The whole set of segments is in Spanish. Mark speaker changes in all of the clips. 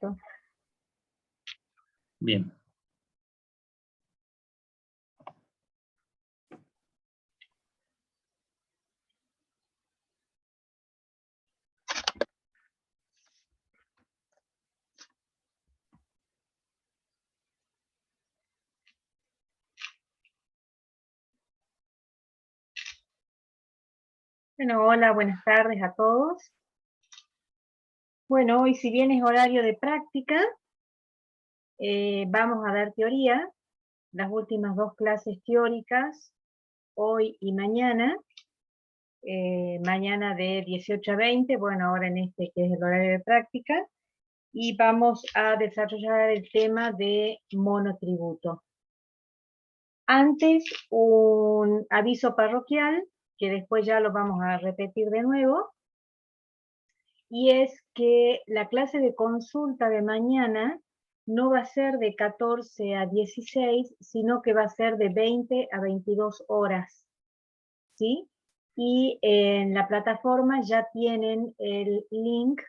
Speaker 1: Listo.
Speaker 2: Bien.
Speaker 1: Bueno, hola, buenas tardes a todos. Bueno, hoy si bien es horario de práctica, vamos a dar teoría, las últimas 2 clases teóricas, hoy y mañana. Mañana de 18 a 20, bueno, ahora en este que es el horario de práctica, y vamos a desarrollar el tema de monotributo. Antes, un aviso parroquial, que después ya lo vamos a repetir de nuevo, y es que la clase de consulta de mañana no va a ser de 14 a 16, sino que va a ser de 20 a 22 horas, ¿sí? Y en la plataforma ya tienen el link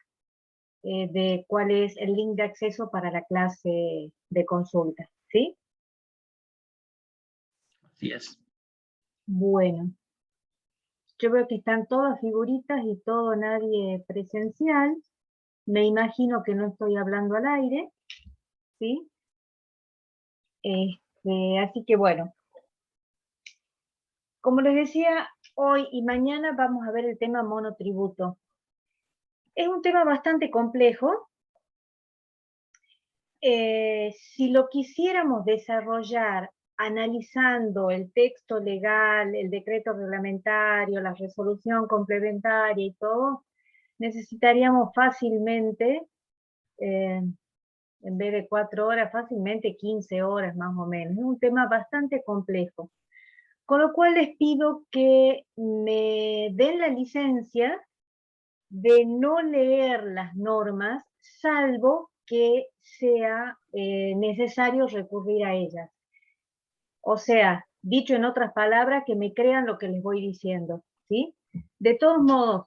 Speaker 1: de cuál es el link de acceso para la clase de consulta, ¿sí?
Speaker 2: Así es.
Speaker 1: Bueno, yo veo que están todas figuritas y todo nadie presencial. Me imagino que no estoy hablando al aire, ¿sí? Así que bueno, como les decía, hoy y mañana vamos a ver el tema monotributo. Es un tema bastante complejo. Si lo quisiéramos desarrollar analizando el texto legal, el decreto reglamentario, la resolución complementaria y todo, necesitaríamos fácilmente, en vez de 4 horas, fácilmente 15 horas más o menos. Es un tema bastante complejo. Con lo cual les pido que me den la licencia de no leer las normas, salvo que sea necesario recurrir a ellas. O sea, dicho en otras palabras, que me crean lo que les voy diciendo, ¿sí? De todos modos,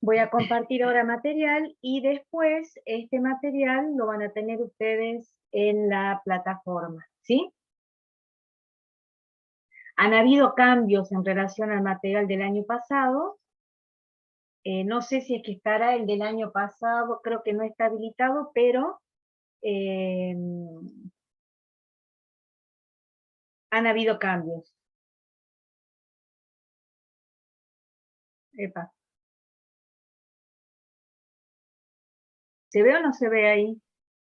Speaker 1: voy a compartir ahora material y después este material lo van a tener ustedes en la plataforma, ¿sí? Han habido cambios en relación al material del año pasado. No sé si es que estará el del año pasado, creo que no está habilitado, pero han habido cambios. Epa. ¿Se ve o no se ve ahí?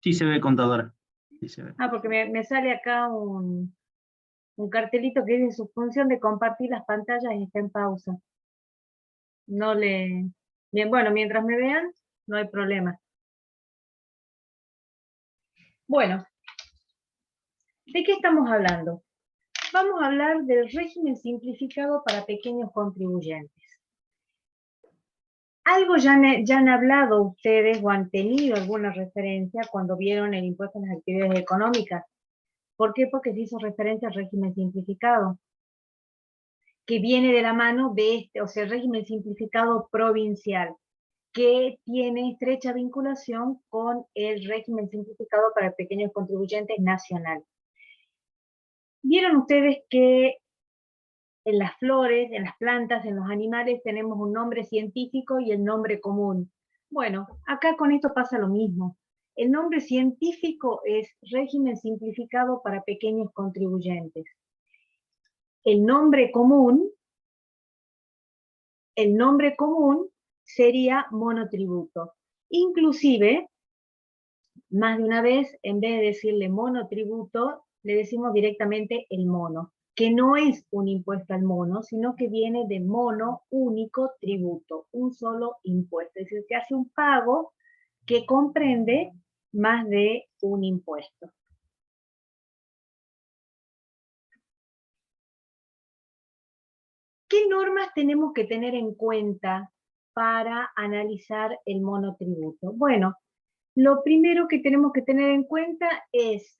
Speaker 2: Sí se ve, contadora. Sí se ve.
Speaker 1: Ah, porque me sale acá un cartelito que dice su función de compartir las pantallas y está en pausa. No le... Bien, bueno, mientras me vean, no hay problema. Bueno, ¿de qué estamos hablando? Vamos a hablar del régimen simplificado para pequeños contribuyentes. Algo ya han hablado ustedes o han tenido alguna referencia cuando vieron el impuesto a las actividades económicas. ¿Por qué? Porque se hizo referencia al régimen simplificado, que viene de la mano de este, o sea, el régimen simplificado provincial, que tiene estrecha vinculación con el régimen simplificado para pequeños contribuyentes nacional. Vieron ustedes que en las flores, en las plantas, en los animales tenemos un nombre científico y el nombre común. Bueno, acá con esto pasa lo mismo. El nombre científico es régimen simplificado para pequeños contribuyentes. El nombre común sería monotributo. Inclusive, más de una vez, en vez de decirle monotributo, le decimos directamente el mono, que no es un impuesto al mono, sino que viene de mono, único tributo, un solo impuesto. Es decir, se hace un pago que comprende más de un impuesto. ¿Qué normas tenemos que tener en cuenta para analizar el monotributo? Bueno, lo primero que tenemos que tener en cuenta es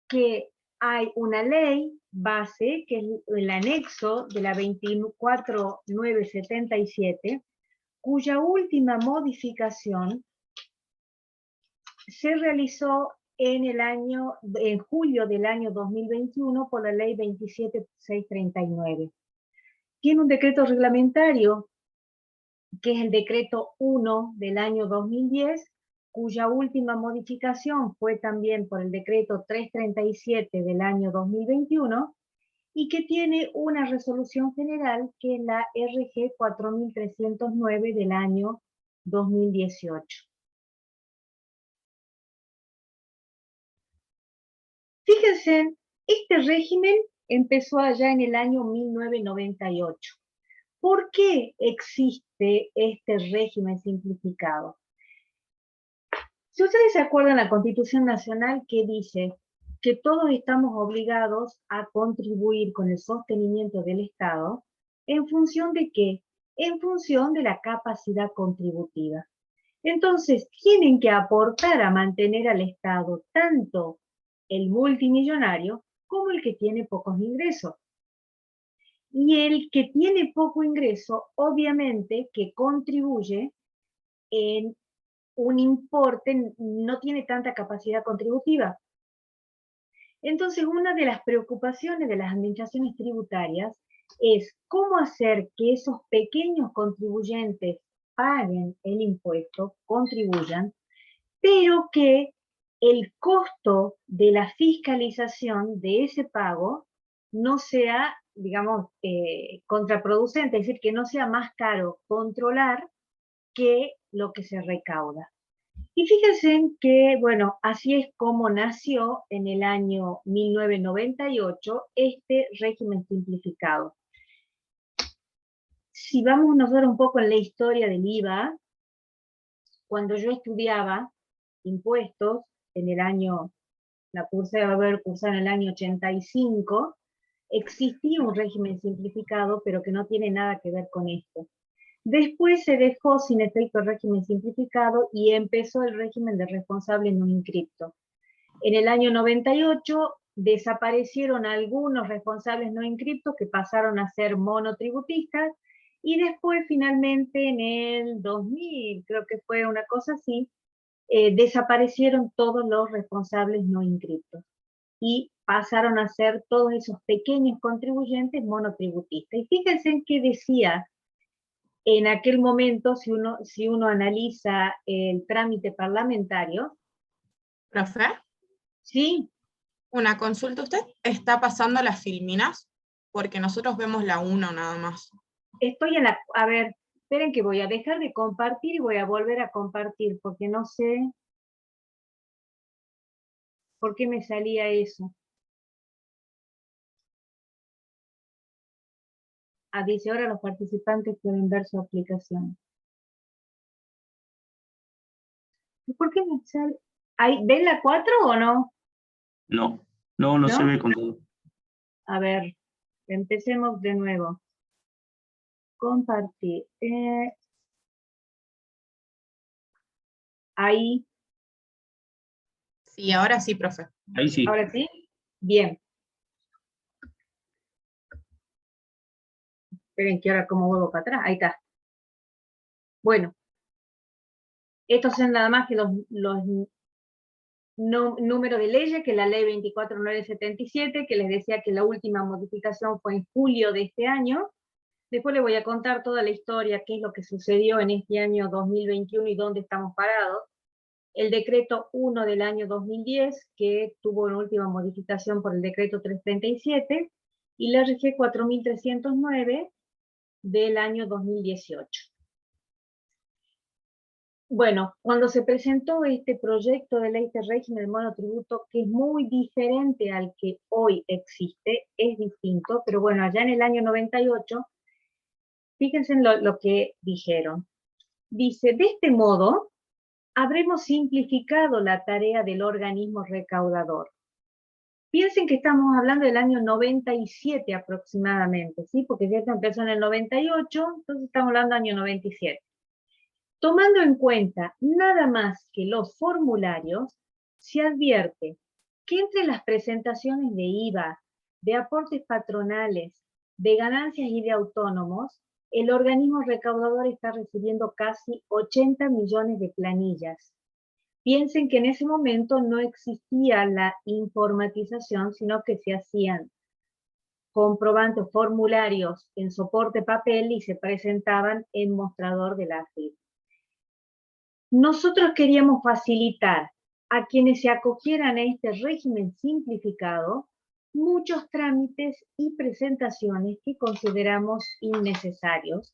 Speaker 1: que hay una ley base, que es el anexo de la 24977, cuya última modificación se realizó en julio del año 2021 por la ley 27639. Tiene un decreto reglamentario, que es el decreto 1 del año 2010, cuya última modificación fue también por el decreto 337 del año 2021, y que tiene una resolución general que es la RG 4309 del año 2018. Fíjense, este régimen empezó allá en el año 1998. ¿Por qué existe este régimen simplificado? Si ustedes se acuerdan, la Constitución Nacional que dice que todos estamos obligados a contribuir con el sostenimiento del Estado, ¿en función de qué? En función de la capacidad contributiva. Entonces, tienen que aportar a mantener al Estado tanto el multimillonario como el que tiene pocos ingresos. Y el que tiene poco ingreso, obviamente que contribuye en un importe, no tiene tanta capacidad contributiva. Entonces, una de las preocupaciones de las administraciones tributarias es cómo hacer que esos pequeños contribuyentes paguen el impuesto, contribuyan, pero que el costo de la fiscalización de ese pago no sea, digamos, contraproducente, es decir, que no sea más caro controlar que lo que se recauda. Y fíjense que, bueno, así es como nació en el año 1998 este régimen simplificado. Si vamos nosotros un poco en la historia del IVA, cuando yo estudiaba impuestos en el año, la cursé a haber cursado en el año 85, existía un régimen simplificado, pero que no tiene nada que ver con esto. Después se dejó sin efecto el régimen simplificado y empezó el régimen de responsable no inscripto. En el año 98 desaparecieron algunos responsables no inscriptos que pasaron a ser monotributistas, y después finalmente en el 2000, creo que fue una cosa así, desaparecieron todos los responsables no inscriptos y pasaron a ser todos esos pequeños contribuyentes monotributistas. Y fíjense en qué decía en aquel momento, si uno analiza el trámite parlamentario.
Speaker 3: Profe,
Speaker 1: Sí,
Speaker 3: una consulta. ¿Usted está pasando las filminas? Porque nosotros vemos la 1 nada más.
Speaker 1: estoy en la... A ver, esperen que voy a dejar de compartir y voy a volver a compartir, porque no sé por qué me salía eso. Dice, ahora los participantes pueden ver su aplicación. ¿Y por qué me sale? ¿Ven la 4 o no?
Speaker 2: No, no se
Speaker 1: ¿No?
Speaker 2: ve contador.
Speaker 1: A ver, empecemos de nuevo. Compartir. Ahí.
Speaker 3: Sí, ahora sí, profe.
Speaker 2: Ahí sí.
Speaker 1: ¿Ahora sí? Bien. Esperen que ahora como vuelvo para atrás. Ahí está. Bueno. Estos son nada más que los números de leyes, que la ley 24977, que les decía que la última modificación fue en julio de este año. Después les voy a contar toda la historia, qué es lo que sucedió en este año 2021 y dónde estamos parados. El decreto 1 del año 2010, que tuvo una última modificación por el decreto 337, y la RG 4309 del año 2018. Bueno, cuando se presentó este proyecto de ley de régimen del monotributo, que es muy diferente al que hoy existe, es distinto, pero bueno, allá en el año 98, fíjense en lo que dijeron. Dice, de este modo, habremos simplificado la tarea del organismo recaudador. Piensen que estamos hablando del año 97 aproximadamente, ¿sí? Porque esto empezó en el 98, entonces estamos hablando del año 97. Tomando en cuenta nada más que los formularios, se advierte que entre las presentaciones de IVA, de aportes patronales, de ganancias y de autónomos, el organismo recaudador está recibiendo casi 80 millones de planillas. Piensen que en ese momento no existía la informatización, sino que se hacían comprobantes, formularios en soporte papel y se presentaban en mostrador de la AFIP. Nosotros queríamos facilitar a quienes se acogieran a este régimen simplificado muchos trámites y presentaciones que consideramos innecesarios,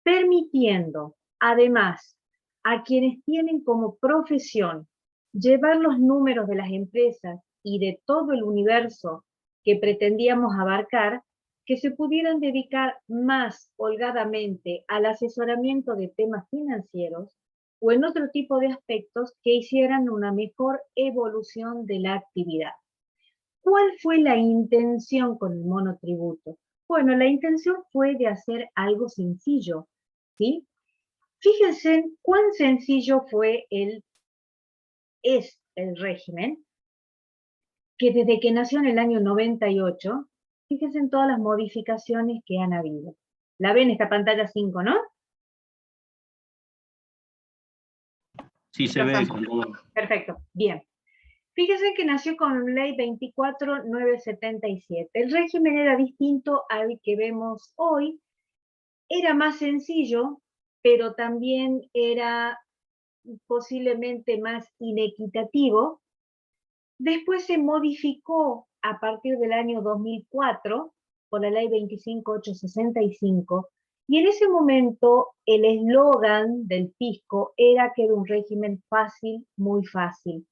Speaker 1: permitiendo, además, a quienes tienen como profesión llevar los números de las empresas y de todo el universo que pretendíamos abarcar, que se pudieran dedicar más holgadamente al asesoramiento de temas financieros o en otro tipo de aspectos que hicieran una mejor evolución de la actividad. ¿Cuál fue la intención con el monotributo? Bueno, la intención fue de hacer algo sencillo, ¿sí? Fíjense cuán sencillo es el régimen, que desde que nació en el año 98, fíjense en todas las modificaciones que han habido. ¿La ven esta pantalla 5, no?
Speaker 2: Sí, se ve.
Speaker 1: Perfecto, bien. Fíjense que nació con ley 24.977. El régimen era distinto al que vemos hoy. Era más sencillo, pero también era posiblemente más inequitativo. Después se modificó a partir del año 2004 por la ley 25.865, y en ese momento el eslogan del fisco era que era un régimen fácil, muy fácil.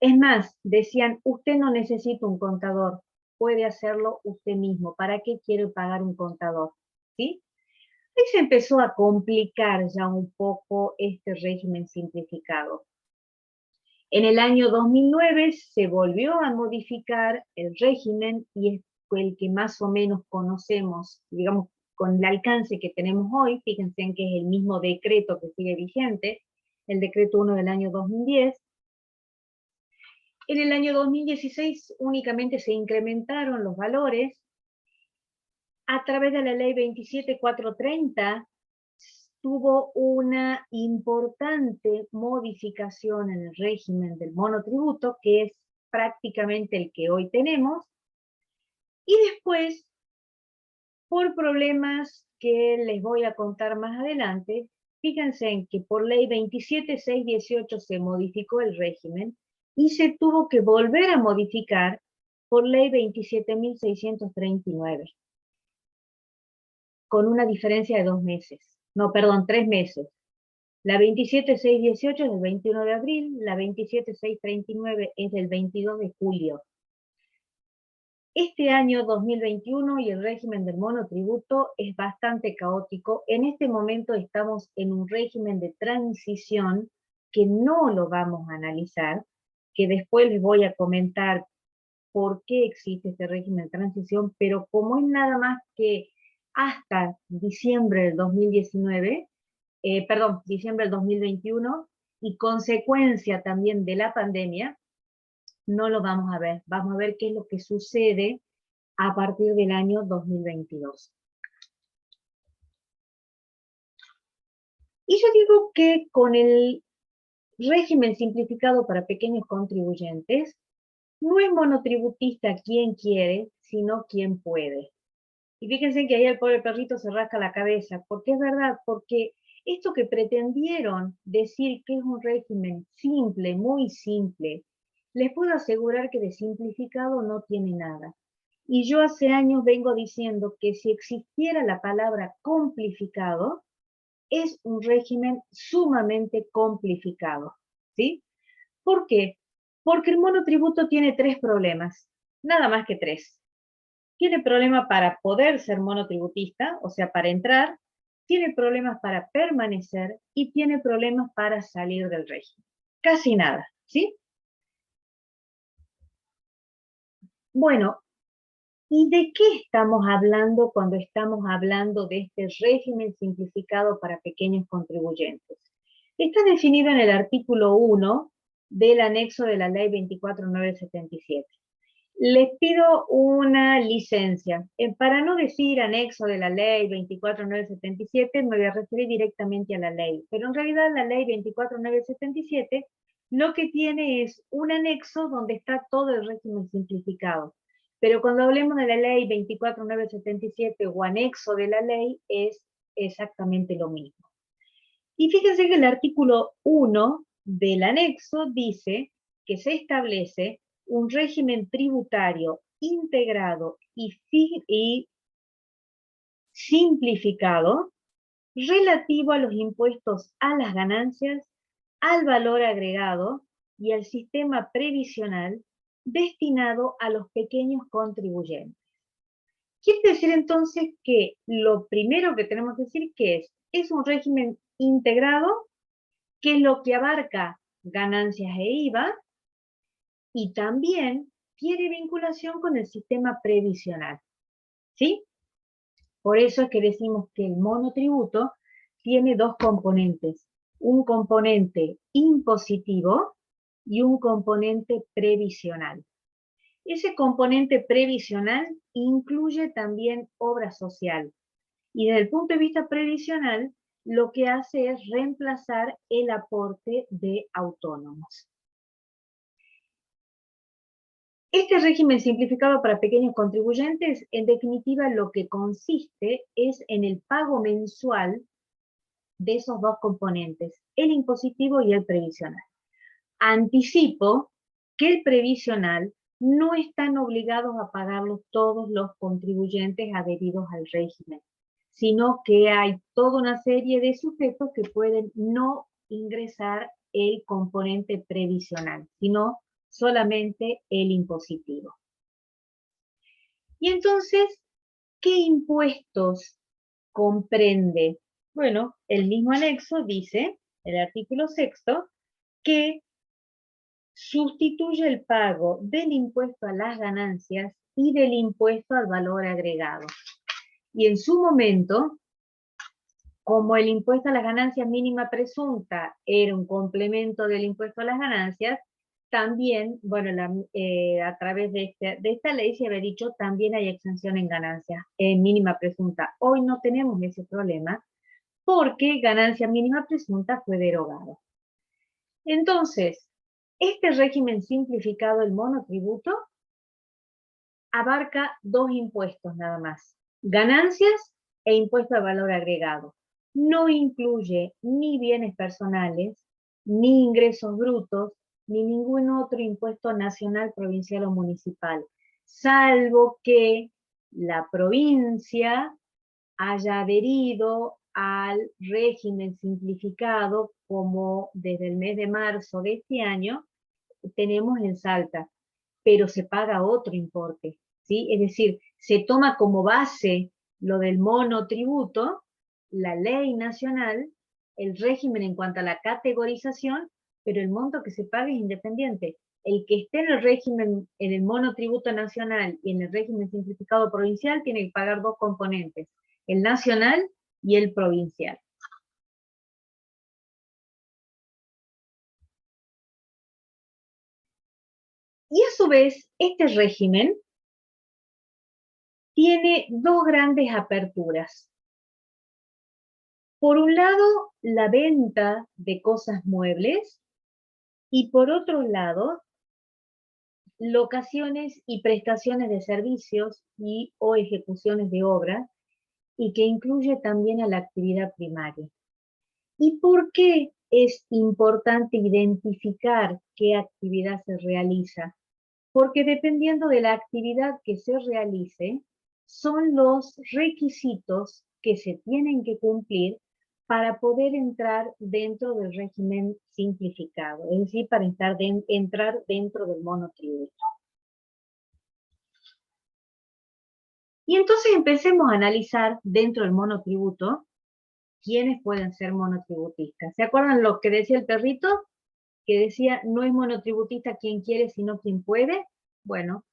Speaker 1: Es más, decían, usted no necesita un contador, puede hacerlo usted mismo, ¿para qué quiere pagar un contador? ¿Sí? Ahí se empezó a complicar ya un poco este régimen simplificado. En el año 2009 se volvió a modificar el régimen y es el que más o menos conocemos, digamos, con el alcance que tenemos hoy. Fíjense en que es el mismo decreto que sigue vigente, el decreto 1 del año 2010. En el año 2016 únicamente se incrementaron los valores. A través de la ley 27.430 tuvo una importante modificación en el régimen del monotributo, que es prácticamente el que hoy tenemos, y después, por problemas que les voy a contar más adelante, fíjense en que por ley 27.618 se modificó el régimen y se tuvo que volver a modificar por ley 27.639, con una diferencia de 2 meses. No, perdón, 3 meses. La 27.618 es del 21 de abril, la 27.639 es del 22 de julio. Este año 2021 y el régimen del monotributo es bastante caótico. En este momento estamos en un régimen de transición que no lo vamos a analizar, que después les voy a comentar por qué existe este régimen de transición, pero como es nada más que hasta diciembre del 2019, diciembre del 2021, y consecuencia también de la pandemia, no lo vamos a ver. Vamos a ver qué es lo que sucede a partir del año 2022. Y yo digo que con el régimen simplificado para pequeños contribuyentes, no es monotributista quien quiere, sino quien puede. Y fíjense que ahí el pobre perrito se rasca la cabeza, porque es verdad, porque esto que pretendieron decir que es un régimen simple, muy simple, les puedo asegurar que de simplificado no tiene nada. Y yo hace años vengo diciendo que si existiera la palabra complificado, es un régimen sumamente complificado, ¿sí? ¿Por qué? Porque el monotributo tiene 3 problemas, nada más que 3. Tiene problemas para poder ser monotributista, o sea, para entrar, tiene problemas para permanecer y tiene problemas para salir del régimen. Casi nada, ¿sí? Bueno, ¿y de qué estamos hablando cuando estamos hablando de este régimen simplificado para pequeños contribuyentes? Está definido en el artículo 1 del anexo de la ley 24.977. Les pido una licencia. Para no decir anexo de la ley 24977, me voy a referir directamente a la ley. Pero en realidad la ley 24977 lo que tiene es un anexo donde está todo el régimen simplificado. Pero cuando hablemos de la ley 24977 o anexo de la ley, es exactamente lo mismo. Y fíjense que el artículo 1 del anexo dice que se establece un régimen tributario integrado y simplificado relativo a los impuestos a las ganancias, al valor agregado y al sistema previsional destinado a los pequeños contribuyentes. Quiere decir entonces que lo primero que tenemos que decir que es un régimen integrado, que es lo que abarca ganancias e IVA, y también tiene vinculación con el sistema previsional, ¿sí? Por eso es que decimos que el monotributo tiene dos componentes, un componente impositivo y un componente previsional. Ese componente previsional incluye también obra social, y desde el punto de vista previsional, lo que hace es reemplazar el aporte de autónomos. Este régimen simplificado para pequeños contribuyentes, en definitiva, lo que consiste es en el pago mensual de esos dos componentes, el impositivo y el previsional. Anticipo que el previsional no están obligados a pagarlo todos los contribuyentes adheridos al régimen, sino que hay toda una serie de sujetos que pueden no ingresar el componente previsional, sino solamente el impositivo. Y entonces, ¿qué impuestos comprende? Bueno, el mismo anexo dice, el artículo 6º, que sustituye el pago del impuesto a las ganancias y del impuesto al valor agregado. Y en su momento, como el impuesto a las ganancias mínima presunta era un complemento del impuesto a las ganancias, también, bueno, a través de esta ley se había dicho, también hay exención en ganancias mínima presunta. Hoy no tenemos ese problema porque ganancia mínima presunta fue derogado. Entonces, este régimen simplificado, el monotributo, abarca dos impuestos nada más, ganancias e impuesto al valor agregado. No incluye ni bienes personales, ni ingresos brutos, ni ningún otro impuesto nacional, provincial o municipal, salvo que la provincia haya adherido al régimen simplificado, como desde el mes de marzo de este año tenemos en Salta, pero se paga otro importe, ¿sí? Es decir, se toma como base lo del monotributo, la ley nacional, el régimen en cuanto a la categorización, pero el monto que se paga es independiente. El que esté en el régimen, en el monotributo nacional y en el régimen simplificado provincial, tiene que pagar dos componentes, el nacional y el provincial. Y a su vez, este régimen tiene dos grandes aperturas. Por un lado, la venta de cosas muebles, y por otro lado, locaciones y prestaciones de servicios y o ejecuciones de obras, y que incluye también a la actividad primaria. ¿Y por qué es importante identificar qué actividad se realiza? Porque dependiendo de la actividad que se realice, son los requisitos que se tienen que cumplir para poder entrar dentro del régimen simplificado, es decir, para entrar dentro del monotributo. Y entonces empecemos a analizar dentro del monotributo quiénes pueden ser monotributistas. ¿Se acuerdan lo que decía el perrito? Que decía, no es monotributista quien quiere, sino quien puede. Bueno,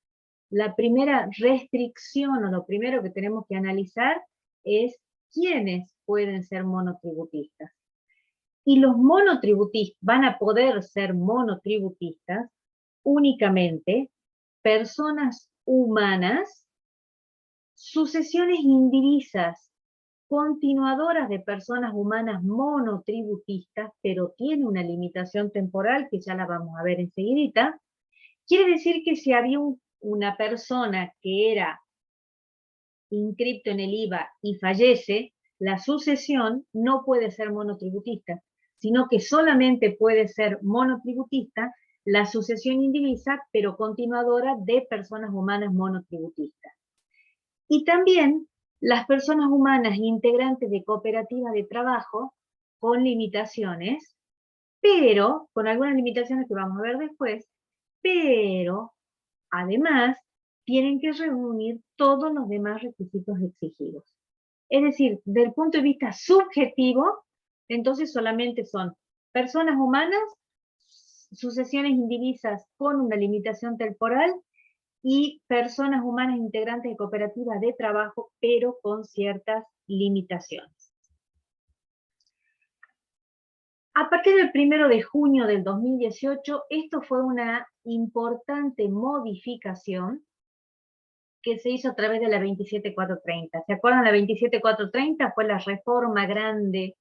Speaker 1: la primera restricción o lo primero que tenemos que analizar es quiénes pueden ser monotributistas. Y los monotributistas van a poder ser monotributistas únicamente personas humanas, sucesiones indivisas, continuadoras de personas humanas monotributistas, pero tiene una limitación temporal que ya la vamos a ver enseguidita. Quiere decir que si había una persona que era inscripto en el IVA y fallece, la sucesión no puede ser monotributista, sino que solamente puede ser monotributista la sucesión indivisa, pero continuadora de personas humanas monotributistas. Y también las personas humanas integrantes de cooperativas de trabajo con limitaciones, pero, con algunas limitaciones que vamos a ver después, pero además tienen que reunir todos los demás requisitos exigidos. Es decir, desde el punto de vista subjetivo, entonces solamente son personas humanas, sucesiones indivisas con una limitación temporal y personas humanas integrantes de cooperativas de trabajo, pero con ciertas limitaciones. A partir del 1 de junio del 2018, esto fue una importante modificación que se hizo a través de la 27430. ¿Se acuerdan? La 27430 fue la reforma grande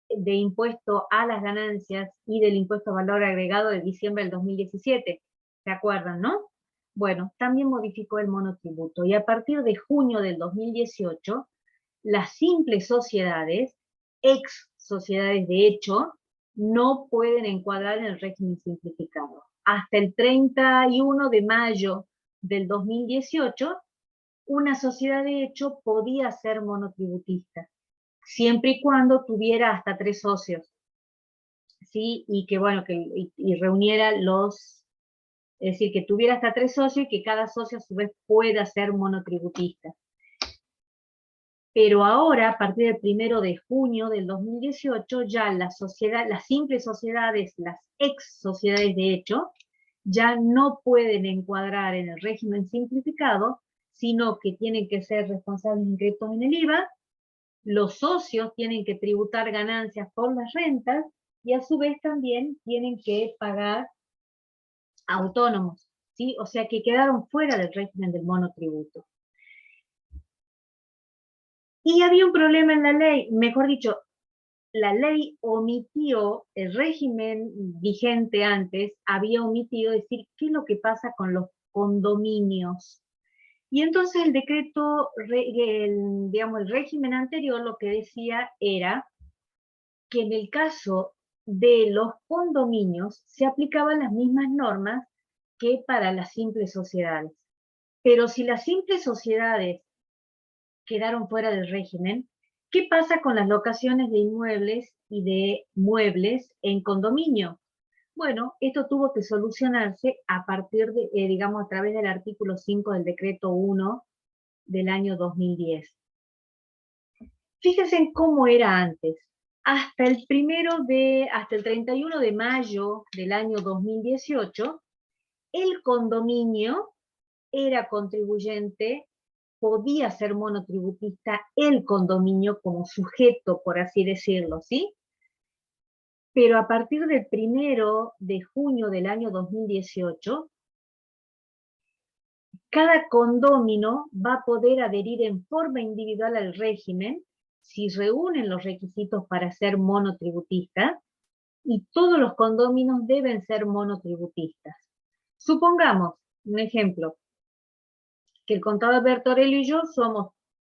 Speaker 1: de impuesto a las ganancias y del impuesto a valor agregado de diciembre del 2017. ¿Se acuerdan, no? Bueno, también modificó el monotributo y a partir de junio del 2018, las simples sociedades, ex sociedades de hecho, no pueden encuadrar en el régimen simplificado. Hasta el 31 de mayo del 2018, una sociedad de hecho podía ser monotributista, siempre y cuando tuviera hasta 3 socios, ¿sí? Y que, bueno, y reuniera es decir, que tuviera hasta 3 socios y que cada socio a su vez pueda ser monotributista. Pero ahora, a partir del 1 de junio del 2018, ya las simples sociedades, las ex sociedades de hecho, ya no pueden encuadrar en el régimen simplificado, sino que tienen que ser responsables inscritos en el IVA, los socios tienen que tributar ganancias por las rentas, y a su vez también tienen que pagar autónomos, ¿sí? O sea que quedaron fuera del régimen del monotributo. Y había un problema en la ley, mejor dicho, la ley omitió, el régimen vigente antes había omitido decir qué es lo que pasa con los condominios. Y entonces el decreto, digamos, el régimen anterior lo que decía era que en el caso de los condominios se aplicaban las mismas normas que para las simples sociedades. Pero si las simples sociedades quedaron fuera del régimen, ¿qué pasa con las locaciones de inmuebles y de muebles en condominio? Bueno, esto tuvo que solucionarse a partir de, digamos, a través del artículo 5 del decreto 1 del año 2010. Fíjense en cómo era antes. Hasta el 31 de mayo del año 2018, el condominio era contribuyente, podía ser monotributista el condominio como sujeto, por así decirlo, ¿sí? Pero a partir del 1 de junio del año 2018, cada condomino va a poder adherir en forma individual al régimen si reúnen los requisitos para ser monotributista, y todos los condóminos deben ser monotributistas. Supongamos, un ejemplo, que el contador Bertorello y yo somos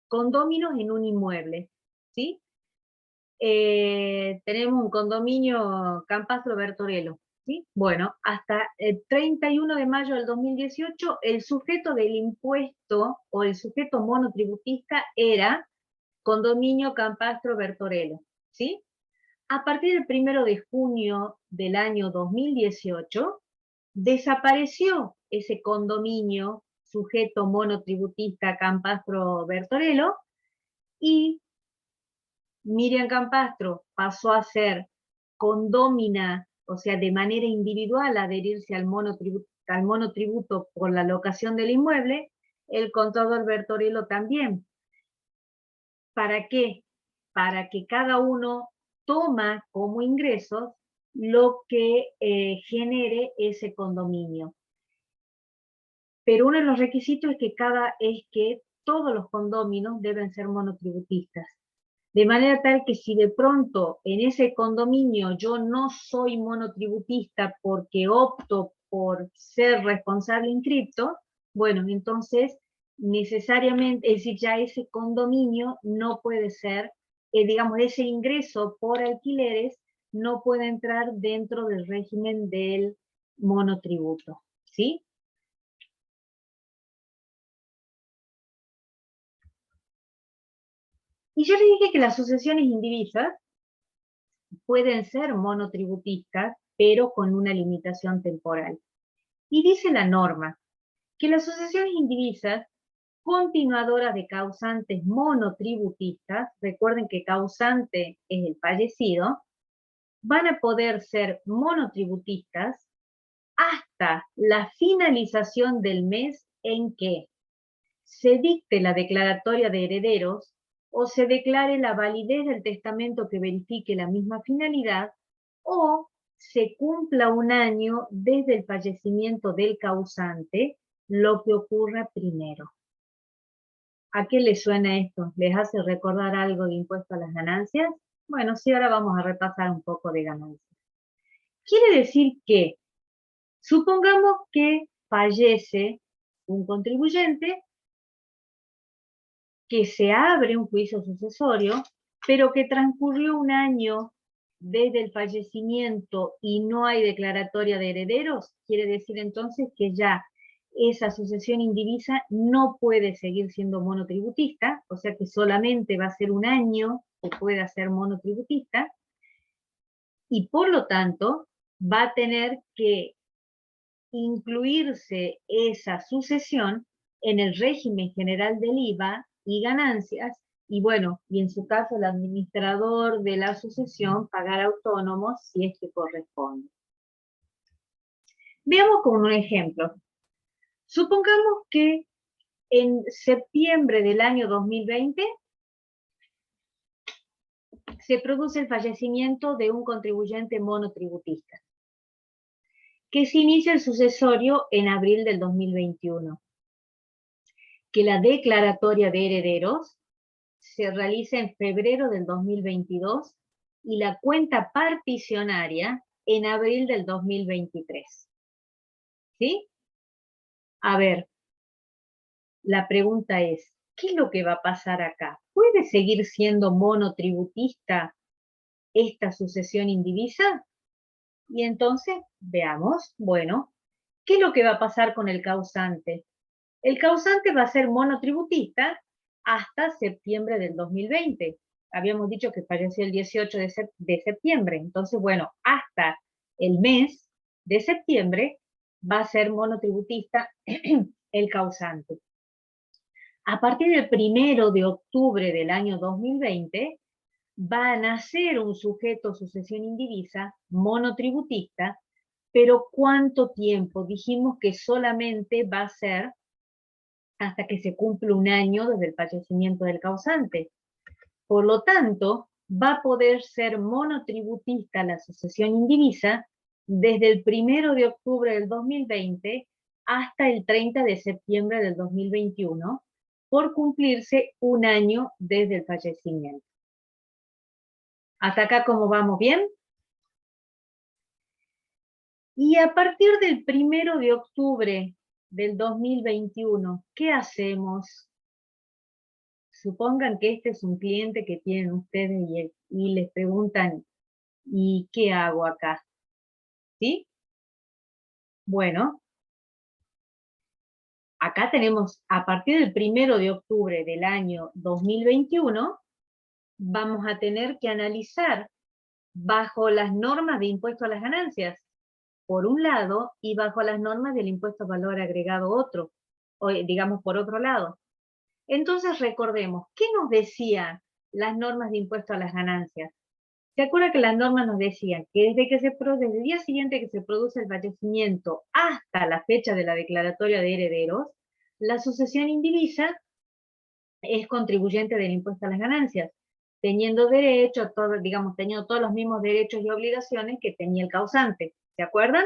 Speaker 1: condóminos en un inmueble, ¿sí? Tenemos un condominio Campastro Bertorello, ¿sí? Bueno, hasta el 31 de mayo del 2018, el sujeto del impuesto o el sujeto monotributista era condominio Campastro Bertorello, ¿sí? A partir del 1 de junio del año 2018, desapareció ese condominio sujeto monotributista Campastro Bertorello y Miriam Campastro pasó a ser condómina, o sea, de manera individual adherirse al monotributo por la locación del inmueble, el contador Bertorello también. ¿Para qué? Para que cada uno toma como ingresos lo que genere ese condominio. pero uno de los requisitos es que todos los condóminos deben ser monotributistas. De manera tal que si de pronto en ese condominio yo no soy monotributista porque opto por ser responsable inscripto, bueno, entonces necesariamente, es decir, ya ese condominio no puede ser, digamos, ese ingreso por alquileres no puede entrar dentro del régimen del monotributo, ¿sí? Y yo les dije que las sucesiones indivisas pueden ser monotributistas, pero con una limitación temporal. Y dice la norma que las sucesiones indivisas continuadoras de causantes monotributistas, recuerden que causante es el fallecido, van a poder ser monotributistas hasta la finalización del mes en que se dicte la declaratoria de herederos o se declare la validez del testamento que verifique la misma finalidad, o se cumpla un año desde el fallecimiento del causante, lo que ocurra primero. ¿A qué les suena esto? ¿Les hace recordar algo de impuesto a las ganancias? Bueno, sí, ahora vamos a repasar un poco de ganancias. Quiere decir que, supongamos que fallece un contribuyente, que se abre un juicio sucesorio, pero que transcurrió un año desde el fallecimiento y no hay declaratoria de herederos, quiere decir entonces que ya esa sucesión indivisa no puede seguir siendo monotributista, o sea que solamente va a ser un año que pueda ser monotributista, y por lo tanto va a tener que incluirse esa sucesión en el régimen general del IVA y ganancias, y bueno, y en su caso el administrador de la sucesión pagar autónomos si es que corresponde. Veamos con un ejemplo. Supongamos que en septiembre del año 2020 se produce el fallecimiento de un contribuyente monotributista, que se inicia el sucesorio en abril del 2021, que la declaratoria de herederos se realiza en febrero del 2022 y la cuenta particionaria en abril del 2023. ¿Sí? A ver, la pregunta es, ¿qué es lo que va a pasar acá? ¿Puede seguir siendo monotributista esta sucesión indivisa? Y entonces, veamos, bueno, ¿qué es lo que va a pasar con el causante? El causante va a ser monotributista hasta septiembre del 2020. Habíamos dicho que falleció el 18 de septiembre. Entonces, bueno, hasta el mes de septiembre va a ser monotributista el causante. A partir del 1 de octubre del año 2020, va a nacer un sujeto sucesión indivisa monotributista, pero ¿cuánto tiempo? Dijimos que solamente va a ser hasta que se cumple un año desde el fallecimiento del causante. Por lo tanto, va a poder ser monotributista la sucesión indivisa desde el 1 de octubre del 2020 hasta el 30 de septiembre del 2021, por cumplirse un año desde el fallecimiento. ¿Hasta acá cómo vamos? ¿Bien? Y a partir del 1 de octubre del 2021, ¿qué hacemos? Supongan que este es un cliente que tienen ustedes y les preguntan, ¿y qué hago acá? ¿Sí? Bueno, acá tenemos, a partir del 1 de octubre del año 2021, vamos a tener que analizar bajo las normas de impuesto a las ganancias, por un lado, y bajo las normas del impuesto al valor agregado otro, o digamos por otro lado. Entonces recordemos, ¿qué nos decían las normas de impuesto a las ganancias? ¿Se acuerda que las normas nos decían que desde el día siguiente que se produce el fallecimiento hasta la fecha de la declaratoria de herederos, la sucesión indivisa es contribuyente del impuesto a las ganancias, teniendo derecho, teniendo todos los mismos derechos y obligaciones que tenía el causante? ¿Se acuerdan?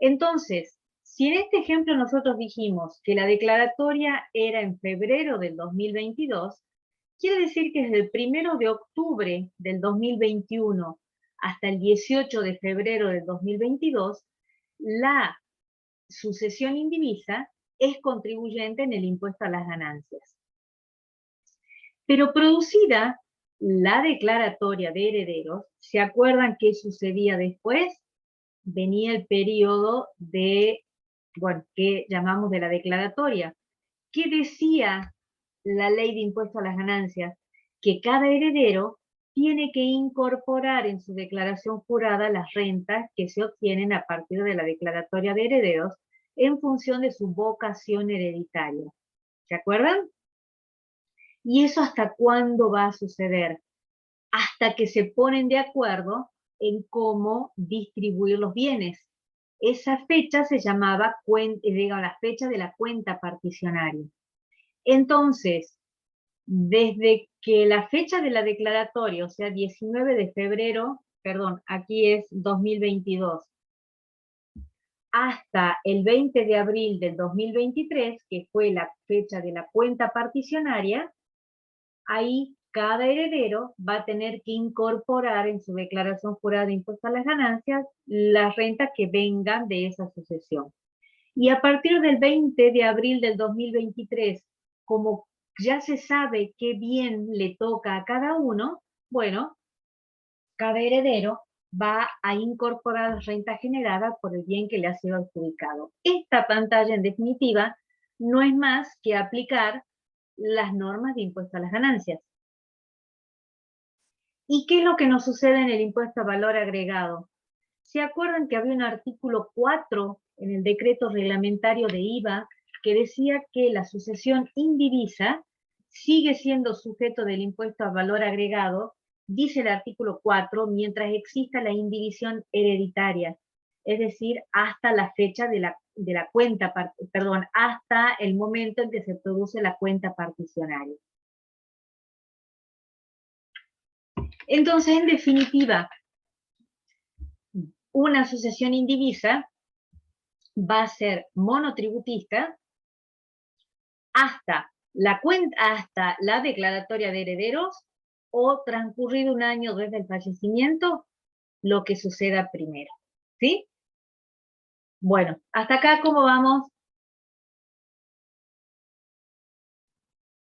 Speaker 1: Entonces, Si en este ejemplo nosotros dijimos que la declaratoria era en febrero del 2022, quiere decir que desde el 1 de octubre del 2021 hasta el 18 de febrero del 2022, la sucesión indivisa es contribuyente en el impuesto a las ganancias. Pero producida la declaratoria de herederos, ¿se acuerdan qué sucedía después? Venía el periodo de, bueno, que llamamos de la declaratoria. ¿Qué decía la ley de impuesto a las ganancias? Que cada heredero tiene que incorporar en su declaración jurada las rentas que se obtienen a partir de la declaratoria de herederos en función de su vocación hereditaria. ¿Se acuerdan? ¿Y eso hasta cuándo va a suceder? Hasta que se ponen de acuerdo en cómo distribuir los bienes. Esa fecha se llamaba la fecha de la cuenta particionaria. Entonces, desde que la fecha de la declaratoria, o sea, 19 de febrero, perdón, aquí es 2022, hasta el 20 de abril del 2023, que fue la fecha de la cuenta particionaria, ahí cada heredero va a tener que incorporar en su declaración jurada de impuesto a las ganancias las rentas que vengan de esa sucesión. Y a partir del 20 de abril del 2023, como ya se sabe qué bien le toca a cada uno, bueno, cada heredero va a incorporar las rentas generadas por el bien que le ha sido adjudicado. Esta pantalla, en definitiva, no es más que aplicar las normas de impuesto a las ganancias. ¿Y qué es lo que nos sucede en el impuesto a valor agregado? ¿Se acuerdan que había un artículo 4 en el decreto reglamentario de IVA que decía que la sucesión indivisa sigue siendo sujeto del impuesto a valor agregado, dice el artículo 4, mientras exista la indivisión hereditaria, es decir, hasta la fecha de la cuenta, perdón, hasta el momento en que se produce la cuenta particionaria. Entonces, en definitiva, una sucesión indivisa va a ser monotributista hasta la declaratoria de herederos o transcurrido un año desde el fallecimiento, lo que suceda primero. ¿Sí? Bueno, hasta acá, ¿cómo vamos?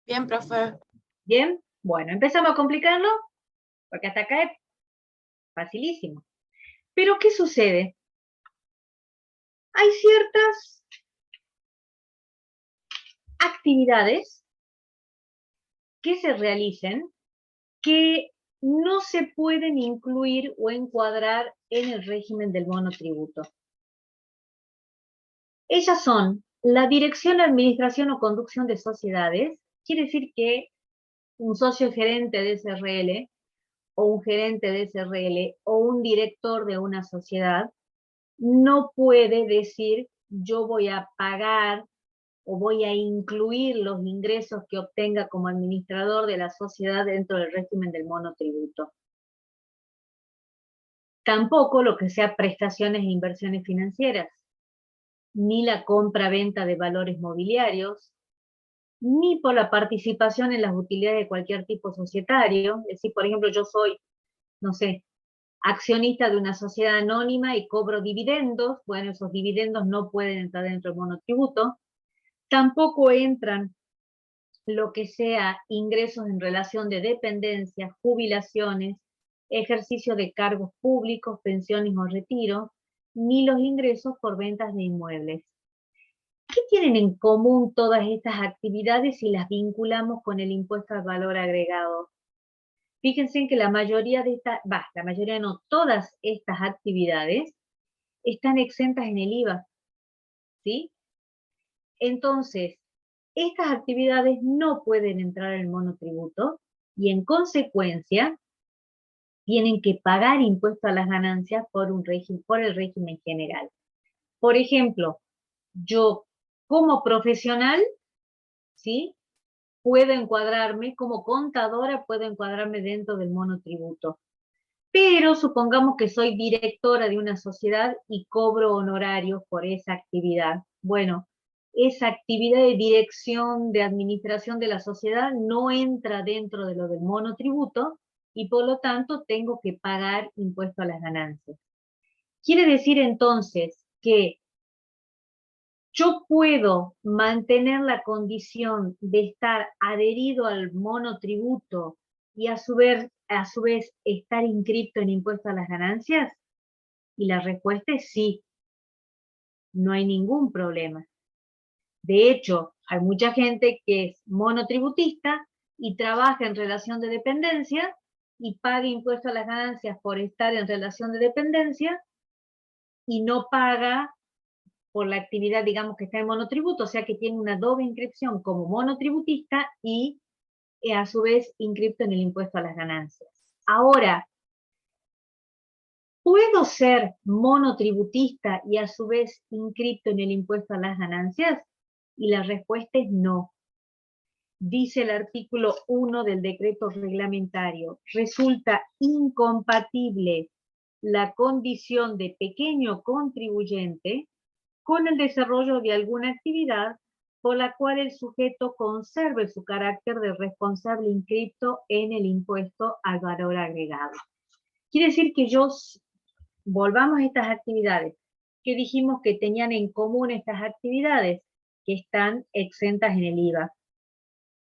Speaker 3: Bien, profe.
Speaker 1: ¿Bien? Bueno, empezamos a complicarlo, porque hasta acá es facilísimo. Pero, ¿qué sucede? Hay ciertas actividades que se realicen que no se pueden incluir o encuadrar en el régimen del monotributo. Ellas son la dirección, administración o conducción de sociedades, quiere decir que un socio gerente de SRL o un gerente de SRL o un director de una sociedad no puede decir yo voy a pagar o voy a incluir los ingresos que obtenga como administrador de la sociedad dentro del régimen del monotributo. Tampoco lo que sea prestaciones e inversiones financieras, ni la compra-venta de valores mobiliarios, ni por la participación en las utilidades de cualquier tipo societario. Es decir, por ejemplo, yo soy, no sé, accionista de una sociedad anónima y cobro dividendos, bueno, esos dividendos no pueden entrar dentro del monotributo. Tampoco entran lo que sea ingresos en relación de dependencias, jubilaciones, ejercicio de cargos públicos, pensiones o retiro, ni los ingresos por ventas de inmuebles. ¿Qué tienen en común todas estas actividades si las vinculamos con el impuesto al valor agregado? Fíjense que la mayoría de estas, la mayoría no, todas estas actividades están exentas en el IVA, ¿sí? Entonces, estas actividades no pueden entrar en el monotributo y en consecuencia tienen que pagar impuesto a las ganancias por el régimen general. Por ejemplo, yo como profesional, ¿sí? Puedo encuadrarme, como contadora puedo encuadrarme dentro del monotributo. Pero supongamos que soy directora de una sociedad y cobro honorarios por esa actividad. Bueno, esa actividad de dirección, de administración de la sociedad no entra dentro de lo del monotributo y por lo tanto tengo que pagar impuesto a las ganancias. Quiere decir entonces que yo puedo mantener la condición de estar adherido al monotributo y a su vez estar inscrito en impuesto a las ganancias. Y la respuesta es sí, no hay ningún problema. De hecho, hay mucha gente que es monotributista y trabaja en relación de dependencia y paga impuesto a las ganancias por estar en relación de dependencia y no paga por la actividad, digamos, que está en monotributo, o sea que tiene una doble inscripción como monotributista y a su vez inscripto en el impuesto a las ganancias. Ahora, ¿puedo ser monotributista y a su vez inscripto en el impuesto a las ganancias? Y la respuesta es no. Dice el artículo 1 del decreto reglamentario, resulta incompatible la condición de pequeño contribuyente con el desarrollo de alguna actividad por la cual el sujeto conserve su carácter de responsable inscripto en el impuesto al valor agregado. Quiere decir que volvamos a estas actividades, que dijimos que tenían en común estas actividades, que están exentas en el IVA.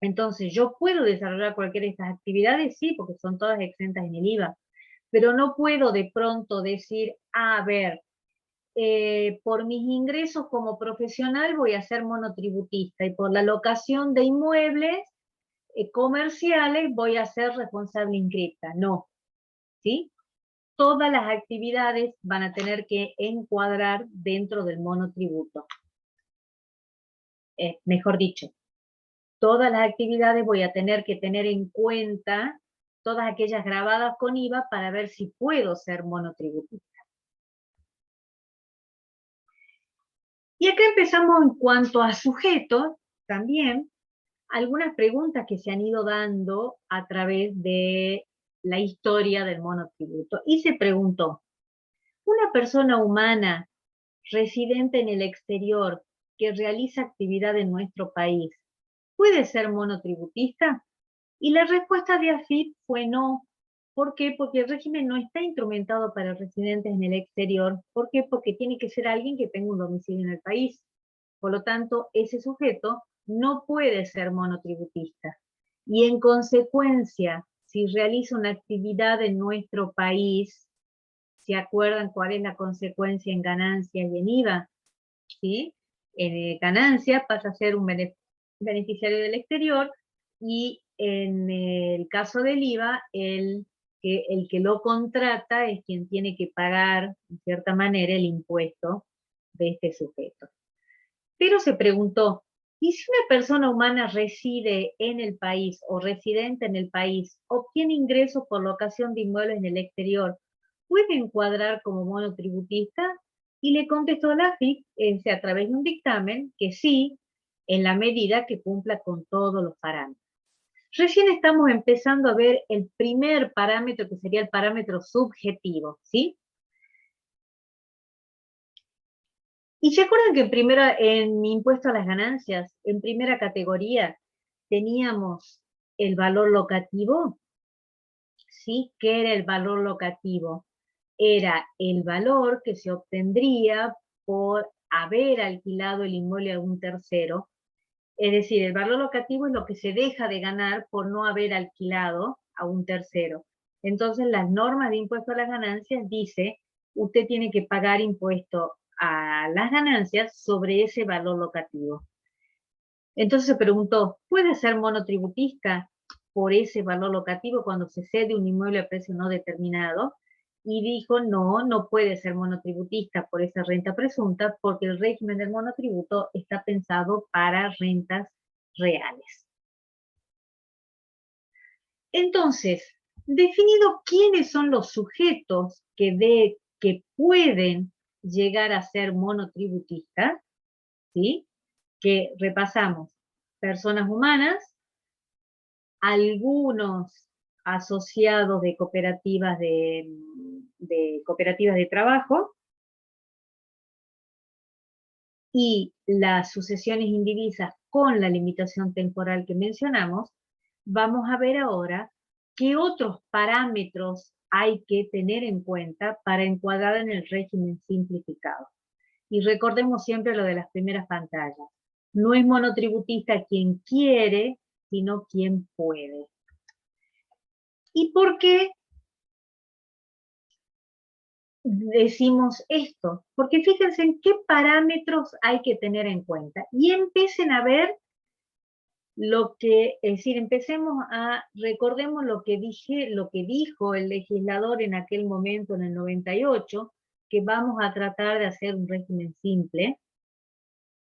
Speaker 1: Entonces, ¿yo puedo desarrollar cualquiera de estas actividades? Sí, porque son todas exentas en el IVA. Pero no puedo de pronto decir, a ver, por mis ingresos como profesional voy a ser monotributista y por la locación de inmuebles comerciales voy a ser responsable inscripta. No, ¿sí? Todas las actividades van a tener que encuadrar dentro del monotributo. Mejor dicho, todas las actividades voy a tener que tener en cuenta todas aquellas grabadas con IVA para ver si puedo ser monotributista. Y acá empezamos en cuanto a sujetos, también, algunas preguntas que se han ido dando a través de la historia del monotributo. Y se preguntó, ¿una persona humana residente en el exterior que realiza actividad en nuestro país puede ser monotributista? Y la respuesta de AFIP fue no. ¿Por qué? Porque el régimen no está instrumentado para residentes en el exterior. ¿Por qué? Porque tiene que ser alguien que tenga un domicilio en el país. Por lo tanto, ese sujeto no puede ser monotributista. Y en consecuencia, si realiza una actividad en nuestro país, ¿se acuerdan cuál es la consecuencia en ganancias y en IVA? ¿Sí? En ganancia pasa a ser un beneficiario del exterior y en el caso del IVA, el que lo contrata es quien tiene que pagar, de cierta manera, el impuesto de este sujeto. Pero se preguntó, ¿y si una persona humana reside en el país o residente en el país obtiene ingresos por locación de inmuebles en el exterior, puede encuadrar como monotributista? Y le contestó la AFIP a través de un dictamen que sí, en la medida que cumpla con todos los parámetros. Recién estamos empezando a ver el primer parámetro, que sería el parámetro subjetivo, ¿sí? Y se acuerdan que en impuesto a las ganancias, en primera categoría, teníamos el valor locativo, ¿sí? ¿Qué era el valor locativo? Era el valor que se obtendría por haber alquilado el inmueble a un tercero. Es decir, el valor locativo es lo que se deja de ganar por no haber alquilado a un tercero. Entonces, las normas de impuesto a las ganancias dice, usted tiene que pagar impuesto a las ganancias sobre ese valor locativo. Entonces se preguntó, ¿puede ser monotributista por ese valor locativo cuando se cede un inmueble a precio no determinado? Y dijo, no, no puede ser monotributista por esa renta presunta porque el régimen del monotributo está pensado para rentas reales. Entonces, definido quiénes son los sujetos que pueden llegar a ser monotributistas, ¿sí? Que repasamos, personas humanas, algunos asociados de cooperativas cooperativas de trabajo, y las sucesiones indivisas con la limitación temporal que mencionamos, vamos a ver ahora qué otros parámetros hay que tener en cuenta para encuadrar en el régimen simplificado. Y recordemos siempre lo de las primeras pantallas. No es monotributista quien quiere, sino quien puede. ¿Y por qué decimos esto? Porque fíjense en qué parámetros hay que tener en cuenta. Y empiecen a ver lo que, es decir, recordemos lo que dijo el legislador en aquel momento, en el 98, que vamos a tratar de hacer un régimen simple.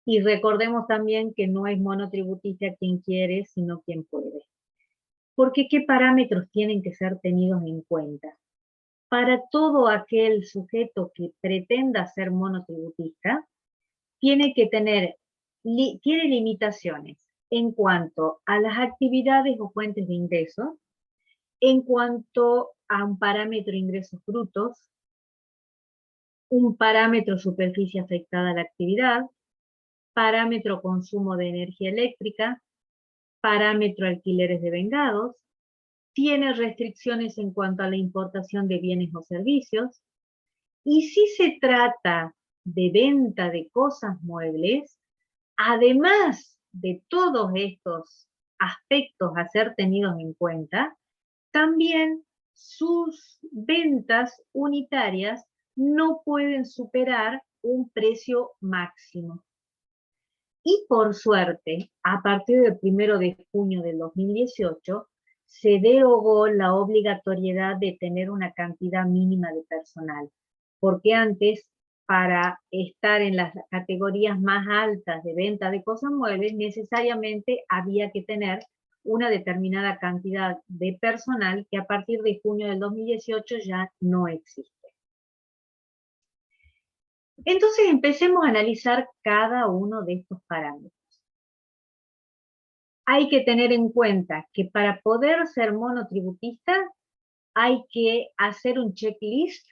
Speaker 1: Y recordemos también que no es monotributista quien quiere, sino quien puede. Porque ¿qué parámetros tienen que ser tenidos en cuenta? Para todo aquel sujeto que pretenda ser monotributista, tiene limitaciones en cuanto a las actividades o fuentes de ingresos, en cuanto a un parámetro ingresos brutos, un parámetro superficie afectada a la actividad, parámetro consumo de energía eléctrica, parámetro alquileres devengados, tiene restricciones en cuanto a la importación de bienes o servicios, y si se trata de venta de cosas muebles, además de todos estos aspectos a ser tenidos en cuenta, también sus ventas unitarias no pueden superar un precio máximo. Y por suerte, a partir del 1 de junio del 2018, se derogó la obligatoriedad de tener una cantidad mínima de personal, porque antes, para estar en las categorías más altas de venta de cosas muebles, necesariamente había que tener una determinada cantidad de personal que a partir de junio del 2018 ya no existe. Entonces empecemos a analizar cada uno de estos parámetros. Hay que tener en cuenta que para poder ser monotributista hay que hacer un checklist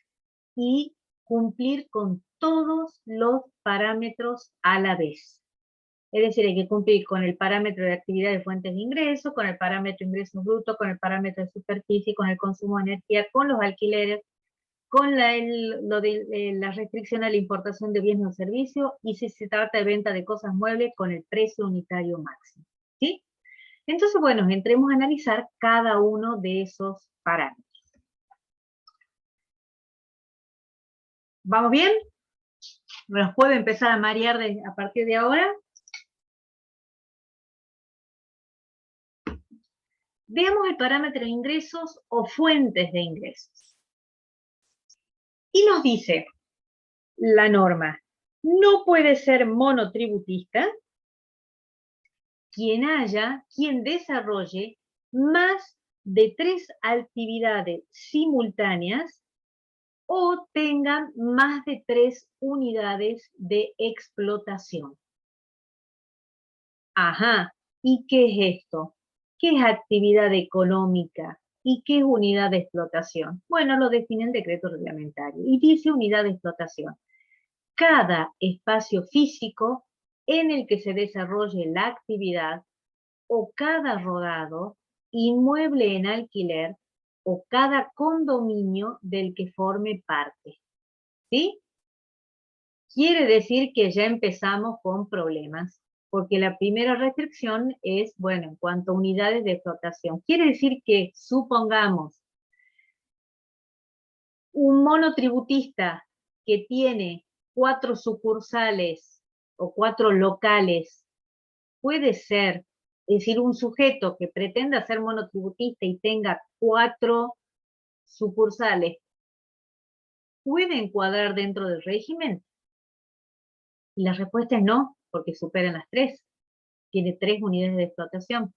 Speaker 1: y cumplir con todos los parámetros a la vez. Es decir, hay que cumplir con el parámetro de actividad de fuentes de ingreso, con el parámetro de ingresos brutos, con el parámetro de superficie, con el consumo de energía, con los alquileres, con la restricción a la importación de bienes o servicios, y si se trata de venta de cosas muebles, con el precio unitario máximo. ¿Sí? Entonces, bueno, entremos a analizar cada uno de esos parámetros. ¿Vamos bien? ¿Nos puede empezar a marear a partir de ahora? Veamos el parámetro de ingresos o fuentes de ingresos. Y nos dice la norma, no puede ser monotributista quien desarrolle más de 3 actividades simultáneas o tengan más de 3 unidades de explotación. Ajá, ¿y qué es esto? ¿Qué es actividad económica? ¿Y qué es unidad de explotación? Bueno, lo define el decreto reglamentario y dice unidad de explotación. Cada espacio físico en el que se desarrolle la actividad o cada rodado, inmueble en alquiler o cada condominio del que forme parte. ¿Sí? Quiere decir que ya empezamos con problemas, porque la primera restricción es, bueno, en cuanto a unidades de explotación. Quiere decir que, supongamos, un monotributista que tiene 4 sucursales o 4 locales, puede ser, es decir, un sujeto que pretenda ser monotributista y tenga 4 sucursales, ¿puede encuadrar dentro del régimen? Y la respuesta es no, porque superan las 3. Tiene 3 unidades de explotación.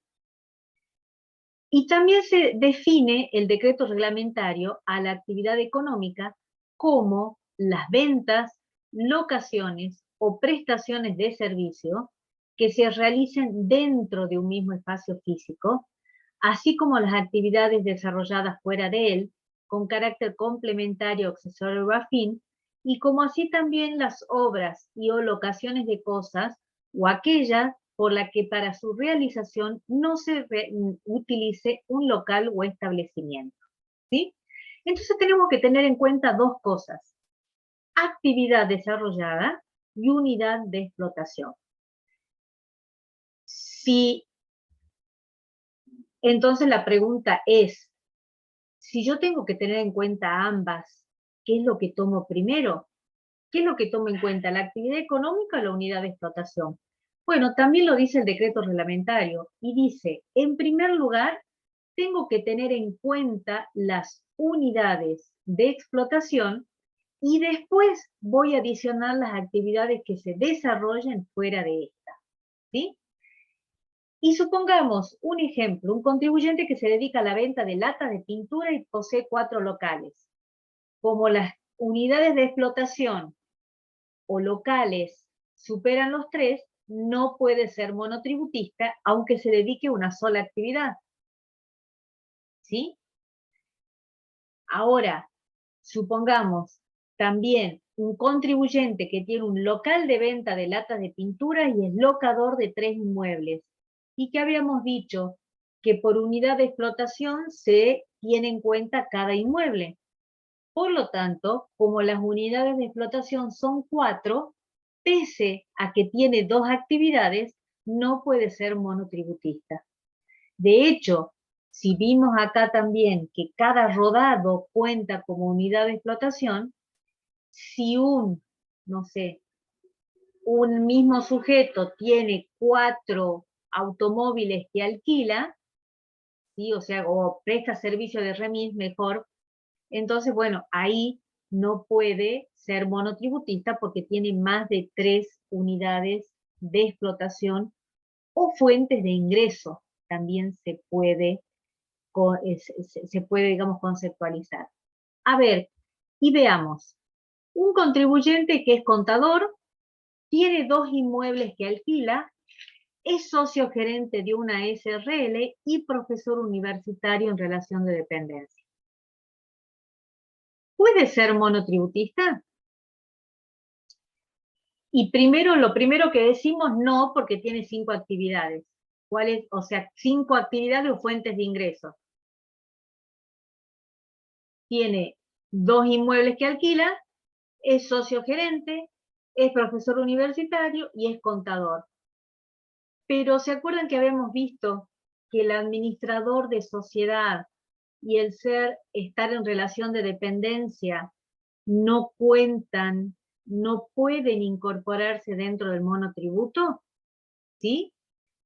Speaker 1: Y también se define el decreto reglamentario a la actividad económica como las ventas, locaciones o prestaciones de servicio que se realicen dentro de un mismo espacio físico, así como las actividades desarrolladas fuera de él, con carácter complementario, accesorio o afín, y como así también las obras y o locaciones de cosas, o aquellas por la que para su realización no se utilice un local o establecimiento. ¿Sí? Entonces tenemos que tener en cuenta dos cosas: actividad desarrollada y unidad de explotación. Si, entonces la pregunta es, si yo tengo que tener en cuenta ambas, ¿qué es lo que tomo primero? ¿Qué es lo que tomo en cuenta, la actividad económica o la unidad de explotación? Bueno, también lo dice el decreto reglamentario y dice, en primer lugar, tengo que tener en cuenta las unidades de explotación y después voy a adicionar las actividades que se desarrollen fuera de esta, ¿sí? Y supongamos un ejemplo, un contribuyente que se dedica a la venta de latas de pintura y posee 4 locales. Como las unidades de explotación o locales superan los 3, no puede ser monotributista aunque se dedique a una sola actividad. ¿Sí? Ahora, supongamos también un contribuyente que tiene un local de venta de latas de pintura y es locador de 3 inmuebles. Y que habíamos dicho que por unidad de explotación se tiene en cuenta cada inmueble. Por lo tanto, como las unidades de explotación son 4, pese a que tiene 2 actividades, no puede ser monotributista. De hecho, si vimos acá también que cada rodado cuenta como unidad de explotación, si no sé, un mismo sujeto tiene 4 automóviles que alquila, ¿sí? O sea, o presta servicio de remis mejor, entonces, bueno, ahí no puede ser monotributista porque tiene más de 3 unidades de explotación o fuentes de ingreso. También se puede, digamos, conceptualizar. A ver, y veamos. Un contribuyente que es contador, tiene 2 inmuebles que alquila, es socio gerente de una SRL y profesor universitario en relación de dependencia. ¿Puede ser monotributista? Y lo primero que decimos no, porque tiene 5 actividades. ¿Cuáles? O sea, 5 actividades o fuentes de ingresos. Tiene 2 inmuebles que alquila, es socio gerente, es profesor universitario y es contador. Pero ¿se acuerdan que habíamos visto que el administrador de sociedad y el estar en relación de dependencia no cuentan, no pueden incorporarse dentro del monotributo? ¿Sí?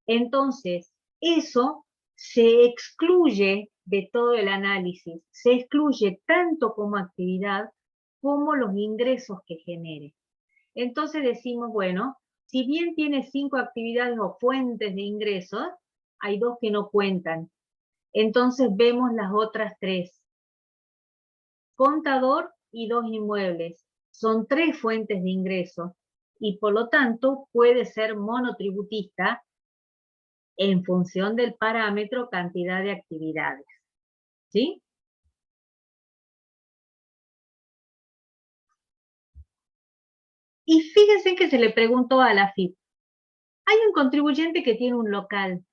Speaker 1: Entonces, eso se excluye de todo el análisis, se excluye tanto como actividad como los ingresos que genere. Entonces decimos, bueno, si bien tiene 5 actividades o fuentes de ingresos, hay 2 que no cuentan. Entonces vemos las otras 3. Contador y 2 inmuebles. Son 3 fuentes de ingresos y por lo tanto puede ser monotributista en función del parámetro cantidad de actividades. ¿Sí? Y fíjense que se le preguntó a la AFIP, hay un contribuyente que tiene un local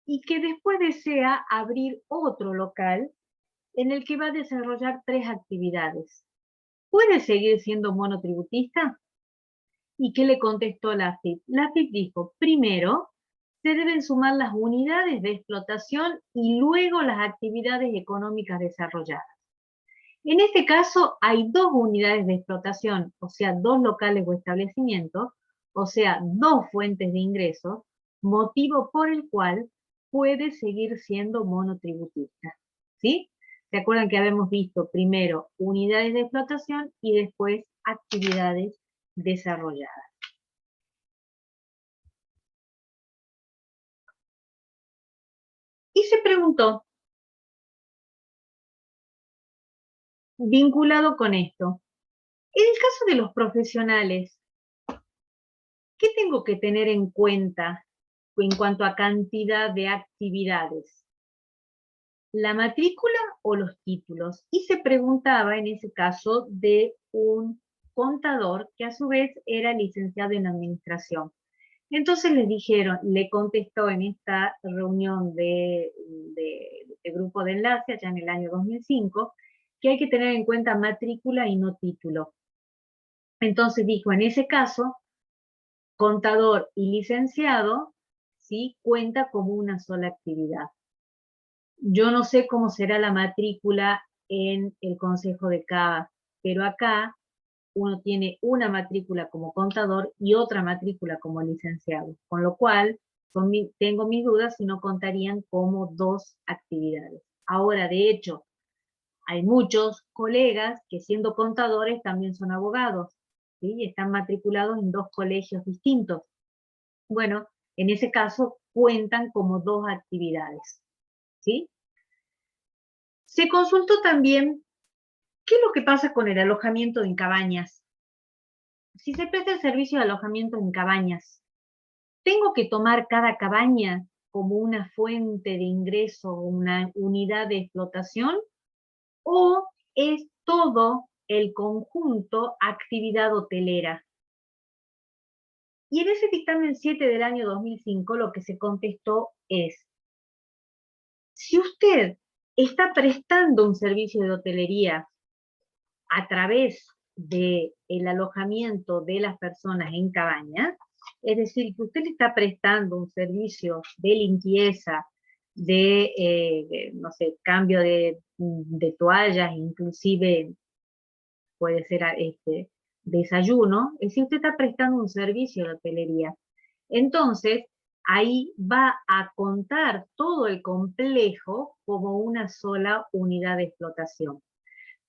Speaker 1: y que después desea abrir otro local en el que va a desarrollar 3 actividades. ¿Puede seguir siendo monotributista? ¿Y qué le contestó la AFIP? La AFIP dijo, primero, se deben sumar las unidades de explotación y luego las actividades económicas desarrolladas. En este caso hay 2 unidades de explotación, o sea, 2 locales o establecimientos, o sea, 2 fuentes de ingresos, motivo por el cual puede seguir siendo monotributista. ¿Sí? ¿Se acuerdan que habíamos visto primero unidades de explotación y después actividades desarrolladas? Y se preguntó, vinculado con esto, en el caso de los profesionales, ¿qué tengo que tener en cuenta en cuanto a cantidad de actividades? la matrícula o los títulos. Y se preguntaba en ese caso de un contador que a su vez era licenciado en administración. Entonces les dijeron, le contestó en esta reunión de grupo de enlace, allá en el año 2005, que hay que tener en cuenta matrícula y no título. Entonces dijo, en ese caso, contador y licenciado, ¿sí?, cuenta como una sola actividad. Yo no sé cómo será la matrícula en el Consejo de CABA, pero acá uno tiene una matrícula como contador y otra matrícula como licenciado, con lo cual tengo mis dudas si no contarían como dos actividades. Ahora, de hecho, hay muchos colegas que siendo contadores también son abogados, ¿sí? Y están matriculados en dos colegios distintos. Bueno, en ese caso cuentan como dos actividades, ¿sí? Se consultó también qué es lo que pasa con el alojamiento en cabañas. Si se presta el servicio de alojamiento en cabañas, ¿tengo que tomar cada cabaña como una fuente de ingreso, una unidad de explotación? ¿O es todo el conjunto actividad hotelera? Y en ese dictamen 7 del año 2005 lo que se contestó es, si usted está prestando un servicio de hotelería a través del alojamiento de las personas en cabañas, es decir, que usted le está prestando un servicio de limpieza, no sé, cambio de toallas, inclusive puede ser desayuno, es decir, usted está prestando un servicio de hotelería. Entonces, ahí va a contar todo el complejo como una sola unidad de explotación.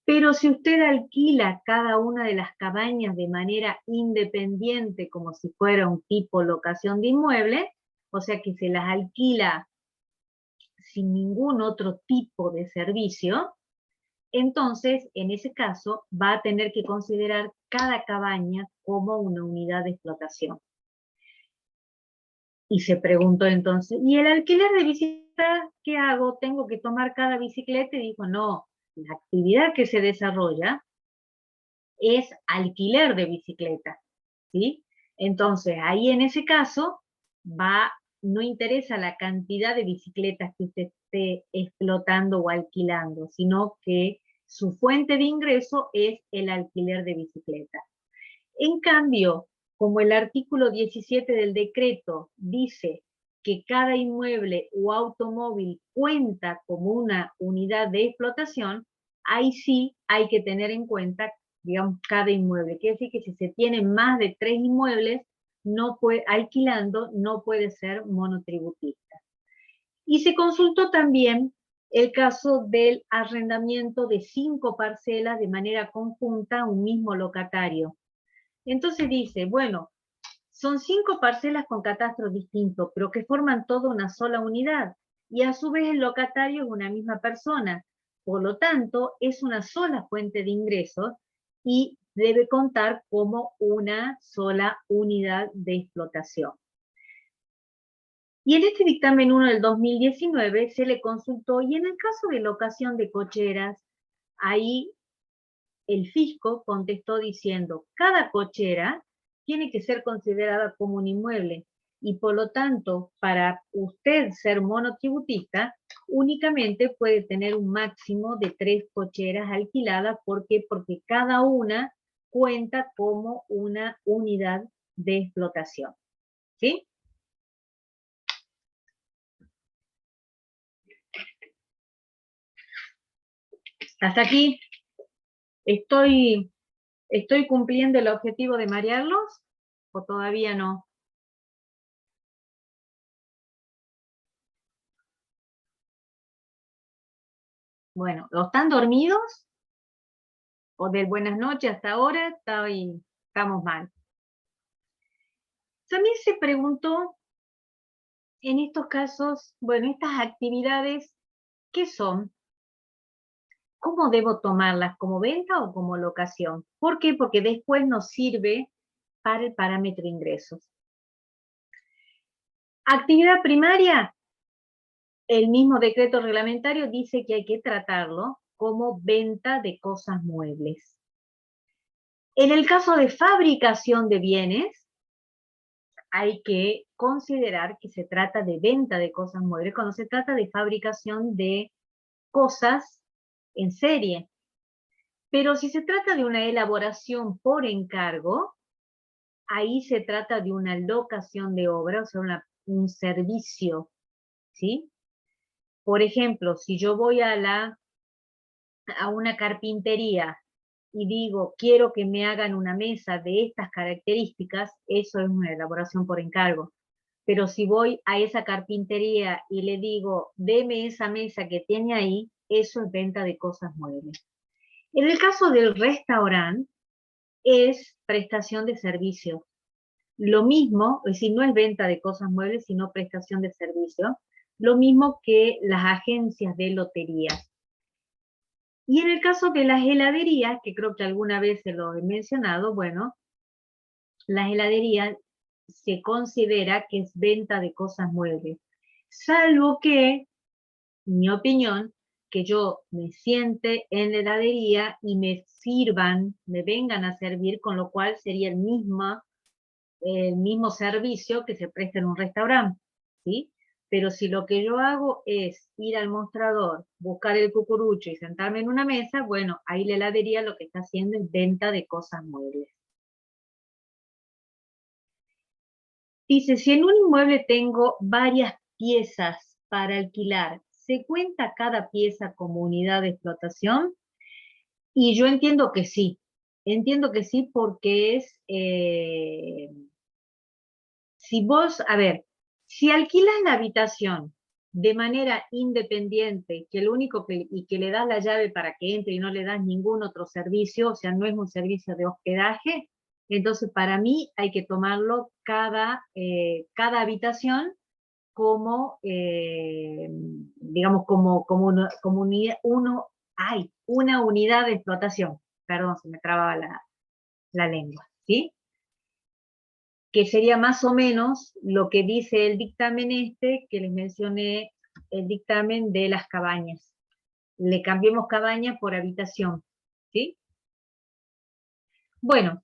Speaker 1: Pero si usted alquila cada una de las cabañas de manera independiente, como si fuera un tipo locación de inmueble, o sea que se las alquila sin ningún otro tipo de servicio, entonces, en ese caso, va a tener que considerar cada cabaña como una unidad de explotación. Y se preguntó entonces, ¿y el alquiler de bicicletas qué hago? ¿Tengo que tomar cada bicicleta? Y dijo, no, la actividad que se desarrolla es alquiler de bicicletas, ¿sí? Entonces, ahí en ese caso, no interesa la cantidad de bicicletas que usted esté explotando o alquilando, sino que su fuente de ingreso es el alquiler de bicicletas. En cambio, como el artículo 17 del decreto dice que cada inmueble o automóvil cuenta como una unidad de explotación, ahí sí hay que tener en cuenta, digamos, cada inmueble. Quiere decir que si se tienen más de 3 inmuebles alquilando, no puede ser monotributista. Y se consultó también el caso del arrendamiento de 5 parcelas de manera conjunta a un mismo locatario. Entonces dice, bueno, son 5 parcelas con catastros distintos, pero que forman toda una sola unidad. Y a su vez el locatario es una misma persona. Por lo tanto, es una sola fuente de ingresos y debe contar como una sola unidad de explotación. Y en este dictamen 1 del 2019 se le consultó, y en el caso de locación de cocheras, ahí el fisco contestó diciendo, cada cochera tiene que ser considerada como un inmueble y por lo tanto, para usted ser monotributista, únicamente puede tener un máximo de 3 cocheras alquiladas. ¿Por qué? Porque cada una cuenta como una unidad de explotación. ¿Sí? Hasta aquí. ¿Estoy cumpliendo el objetivo de marearlos o todavía no? Bueno, ¿o están dormidos? ¿O del buenas noches hasta ahora estamos mal? También se preguntó en estos casos, bueno, estas actividades, ¿qué son? ¿Cómo debo tomarlas? ¿Como venta o como locación? ¿Por qué? Porque después nos sirve para el parámetro de ingresos. Actividad primaria, el mismo decreto reglamentario dice que hay que tratarlo como venta de cosas muebles. En el caso de fabricación de bienes, hay que considerar que se trata de venta de cosas muebles cuando se trata de fabricación de cosas en serie. Pero si se trata de una elaboración por encargo, ahí se trata de una locación de obra, o sea, un servicio, ¿sí? Por ejemplo, si yo voy a una carpintería y digo, quiero que me hagan una mesa de estas características, eso es una elaboración por encargo. Pero si voy a esa carpintería y le digo, deme esa mesa que tiene ahí, eso es venta de cosas muebles. En el caso del restaurante, es prestación de servicio. Lo mismo, es decir, no es venta de cosas muebles, sino prestación de servicio. Lo mismo que las agencias de loterías. Y en el caso de las heladerías, que creo que alguna vez se lo he mencionado, bueno, las heladerías se considera que es venta de cosas muebles. Salvo que, mi opinión, que yo me siente en la heladería y me sirvan, me vengan a servir, con lo cual sería el mismo servicio que se presta en un restaurante, ¿sí? Pero si lo que yo hago es ir al mostrador, buscar el cucurucho y sentarme en una mesa, bueno, ahí la heladería lo que está haciendo es venta de cosas muebles. Dice, si en un inmueble tengo varias piezas para alquilar, ¿se cuenta cada pieza como unidad de explotación? Y yo entiendo que sí porque es, si vos, a ver, si alquilas la habitación de manera independiente, que lo único y que le das la llave para que entre y no le das ningún otro servicio, o sea, no es un servicio de hospedaje, entonces para mí hay que tomarlo cada habitación como, digamos, una unidad de explotación. Perdón, se me trababa la lengua, ¿sí? Que sería más o menos lo que dice el dictamen que les mencioné, el dictamen de las cabañas. Le cambiemos cabaña por habitación, ¿sí? Bueno,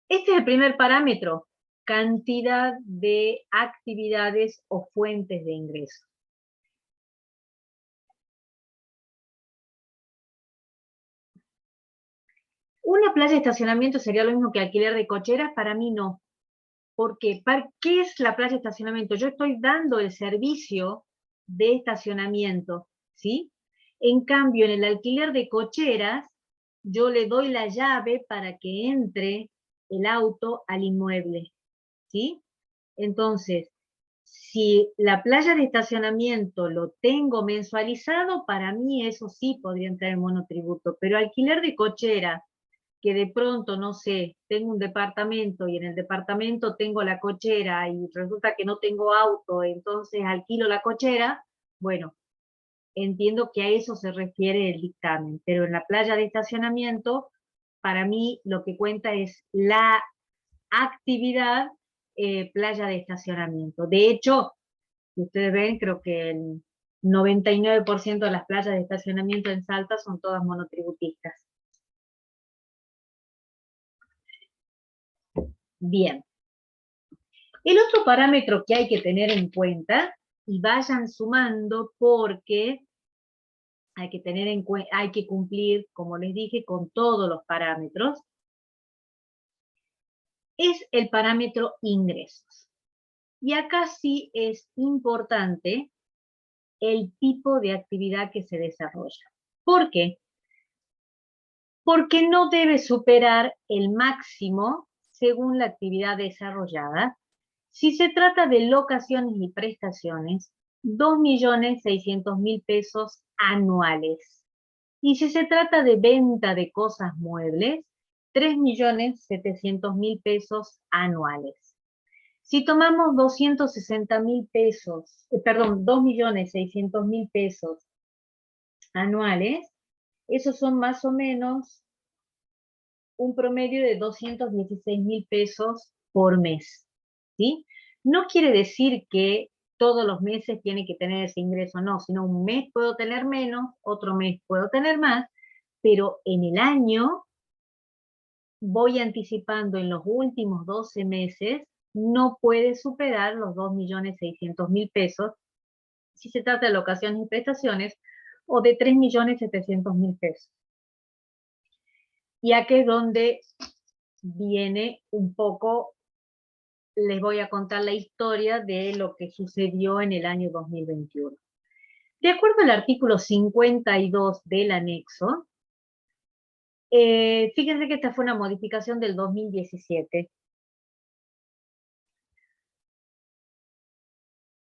Speaker 1: este es el primer parámetro, cantidad de actividades o fuentes de ingreso. ¿Una playa de estacionamiento sería lo mismo que alquiler de cocheras? Para mí no. ¿Por qué? ¿Qué es la playa de estacionamiento? Yo estoy dando el servicio de estacionamiento, ¿sí? En cambio, en el alquiler de cocheras, yo le doy la llave para que entre el auto al inmueble, ¿sí? Entonces, si la playa de estacionamiento lo tengo mensualizado, para mí eso sí podría entrar en monotributo, pero alquiler de cocheras, que de pronto, no sé, tengo un departamento y en el departamento tengo la cochera y resulta que no tengo auto, entonces alquilo la cochera, bueno, entiendo que a eso se refiere el dictamen, pero en la playa de estacionamiento, para mí lo que cuenta es la actividad playa de estacionamiento. De hecho, si ustedes ven, creo que el 99% de las playas de estacionamiento en Salta son todas monotributistas. Bien. El otro parámetro que hay que tener en cuenta, y vayan sumando porque hay que cumplir, como les dije, con todos los parámetros, es el parámetro ingresos. Y acá sí es importante el tipo de actividad que se desarrolla. ¿Por qué? Porque no debe superar el máximo según la actividad desarrollada. Si se trata de locaciones y prestaciones, 2.600.000 pesos anuales. Y si se trata de venta de cosas muebles, 3.700.000 pesos anuales. Si tomamos 260.000 pesos, 2.600.000 pesos anuales, esos son más o menos un promedio de 216.000 pesos por mes, ¿sí? No quiere decir que todos los meses tiene que tener ese ingreso, no, sino un mes puedo tener menos, otro mes puedo tener más, pero en el año voy anticipando en los últimos 12 meses, no puede superar los 2.600.000 pesos, si se trata de locaciones y prestaciones, o de 3.700.000 pesos. Y aquí es donde viene un poco, les voy a contar la historia de lo que sucedió en el año 2021. De acuerdo al artículo 52 del anexo, fíjense que esta fue una modificación del 2017.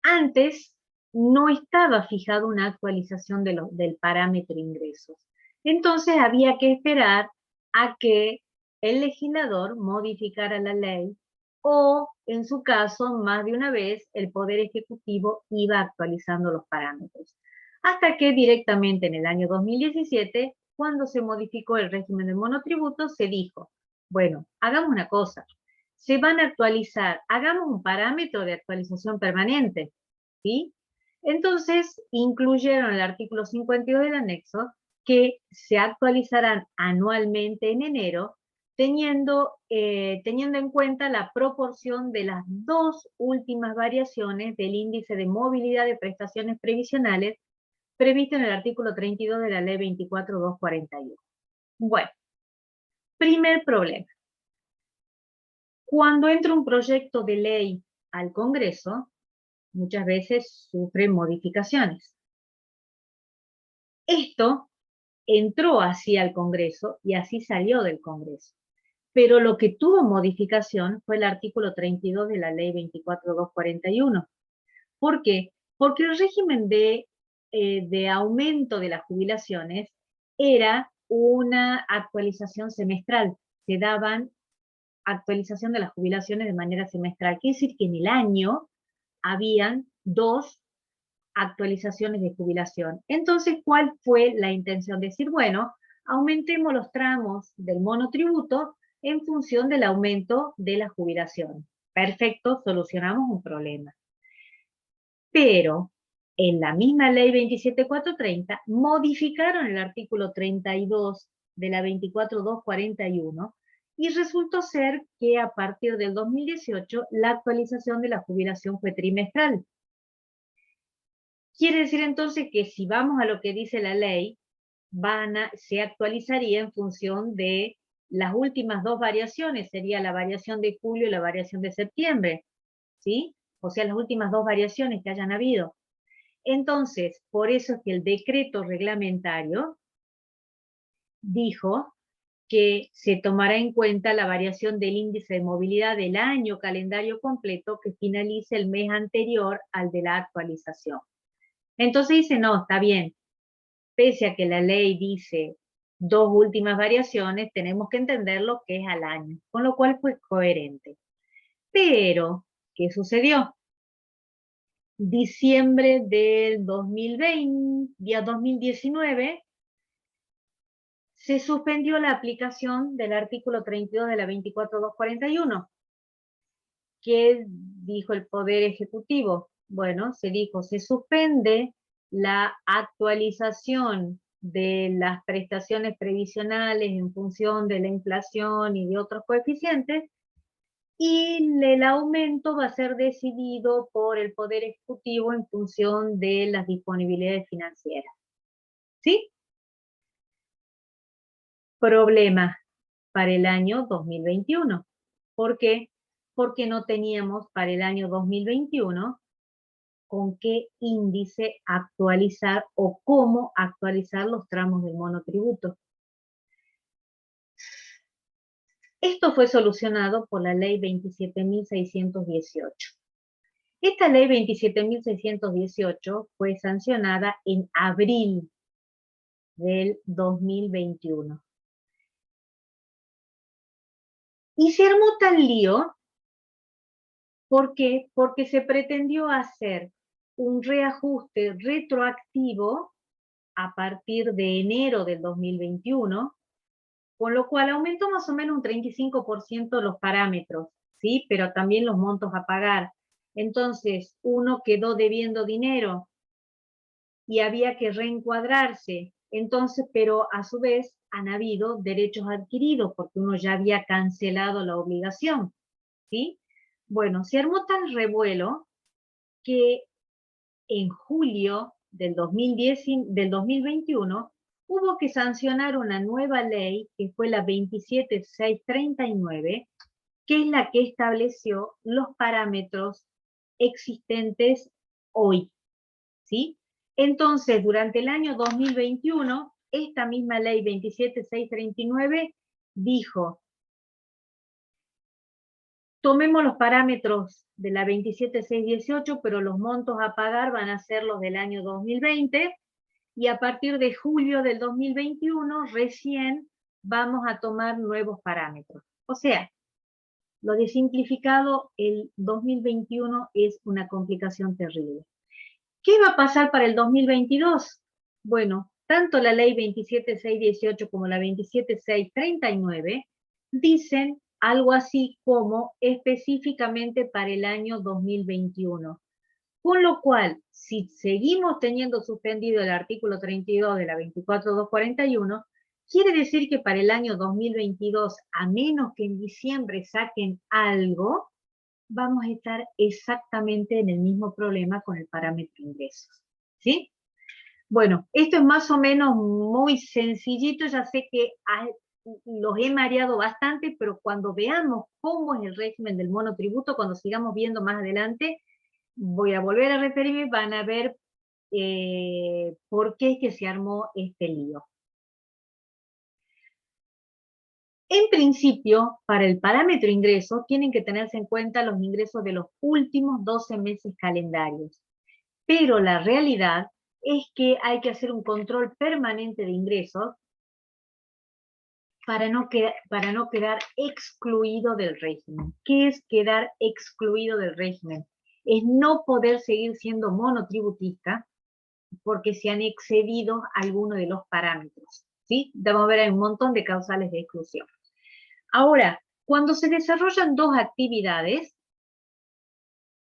Speaker 1: Antes no estaba fijada una actualización del parámetro ingresos. Entonces había que esperar a que el legislador modificara la ley o, en su caso, más de una vez, el Poder Ejecutivo iba actualizando los parámetros. Hasta que directamente en el año 2017, cuando se modificó el régimen de monotributo, se dijo, bueno, hagamos una cosa, se van a actualizar, hagamos un parámetro de actualización permanente, ¿sí? Entonces, incluyeron el artículo 52 del anexo, que se actualizarán anualmente en enero, teniendo en cuenta la proporción de las dos últimas variaciones del índice de movilidad de prestaciones previsionales previsto en el artículo 32 de la ley 24.241. Bueno, primer problema. Cuando entra un proyecto de ley al Congreso, muchas veces sufre modificaciones. Esto entró así al Congreso y así salió del Congreso. Pero lo que tuvo modificación fue el artículo 32 de la ley 24.241. ¿Por qué? Porque el régimen de aumento de las jubilaciones era una actualización semestral. Se daban actualización de las jubilaciones de manera semestral. Quiere decir que en el año habían 2 actualizaciones de jubilación. Entonces, ¿cuál fue la intención? Decir, bueno, aumentemos los tramos del monotributo en función del aumento de la jubilación. Perfecto, solucionamos un problema. Pero en la misma ley 27.430 modificaron el artículo 32 de la 24.241 y resultó ser que a partir del 2018 la actualización de la jubilación fue trimestral. Quiere decir entonces que si vamos a lo que dice la ley, se actualizaría en función de las últimas 2 variaciones, sería la variación de julio y la variación de septiembre, ¿sí? O sea, las últimas 2 variaciones que hayan habido. Entonces, por eso es que el decreto reglamentario dijo que se tomará en cuenta la variación del índice de movilidad del año calendario completo que finalice el mes anterior al de la actualización. Entonces dice, no, está bien, pese a que la ley dice 2 últimas variaciones, tenemos que entender lo que es al año, con lo cual fue coherente. Pero, ¿qué sucedió? Diciembre del 2020, día 2019, se suspendió la aplicación del artículo 32 de la 24.241. ¿Qué dijo el Poder Ejecutivo? Bueno, se dijo, se suspende la actualización de las prestaciones previsionales en función de la inflación y de otros coeficientes, y el aumento va a ser decidido por el Poder Ejecutivo en función de las disponibilidades financieras. ¿Sí? Problema para el año 2021. ¿Por qué? Porque no teníamos para el año 2021 con qué índice actualizar o cómo actualizar los tramos del monotributo. Esto fue solucionado por la ley 27.618. Esta ley 27.618 fue sancionada en abril del 2021. Y se armó tal lío, ¿por qué? Porque se pretendió hacer un reajuste retroactivo a partir de enero del 2021, con lo cual aumentó más o menos un 35% los parámetros, ¿sí? Pero también los montos a pagar. Entonces, uno quedó debiendo dinero y había que reencuadrarse. Entonces, pero a su vez han habido derechos adquiridos porque uno ya había cancelado la obligación, ¿sí? Bueno, se armó tal revuelo que en julio del 2021 hubo que sancionar una nueva ley que fue la 27639, que es la que estableció los parámetros existentes hoy, ¿sí? Entonces, durante el año 2021, esta misma ley 27639 dijo: tomemos los parámetros de la 27618, pero los montos a pagar van a ser los del año 2020, y a partir de julio del 2021 recién vamos a tomar nuevos parámetros. O sea, lo de simplificado, el 2021 es una complicación terrible. ¿Qué va a pasar para el 2022? Bueno, tanto la ley 27618 como la 27639 dicen algo así como específicamente para el año 2021. Con lo cual, si seguimos teniendo suspendido el artículo 32 de la 24241, quiere decir que para el año 2022, a menos que en diciembre saquen algo, vamos a estar exactamente en el mismo problema con el parámetro ingresos, ¿sí? Bueno, esto es más o menos muy sencillito, ya sé que los he mareado bastante, pero cuando veamos cómo es el régimen del monotributo, cuando sigamos viendo más adelante, voy a volver a referirme, van a ver por qué es que se armó este lío. En principio, para el parámetro ingreso, tienen que tenerse en cuenta los ingresos de los últimos 12 meses calendarios. Pero la realidad es que hay que hacer un control permanente de ingresos para no quedar excluido del régimen. ¿Qué es quedar excluido del régimen? Es no poder seguir siendo monotributista porque se han excedido algunos de los parámetros, ¿sí? Vamos a ver, hay un montón de causales de exclusión. Ahora, cuando se desarrollan dos actividades,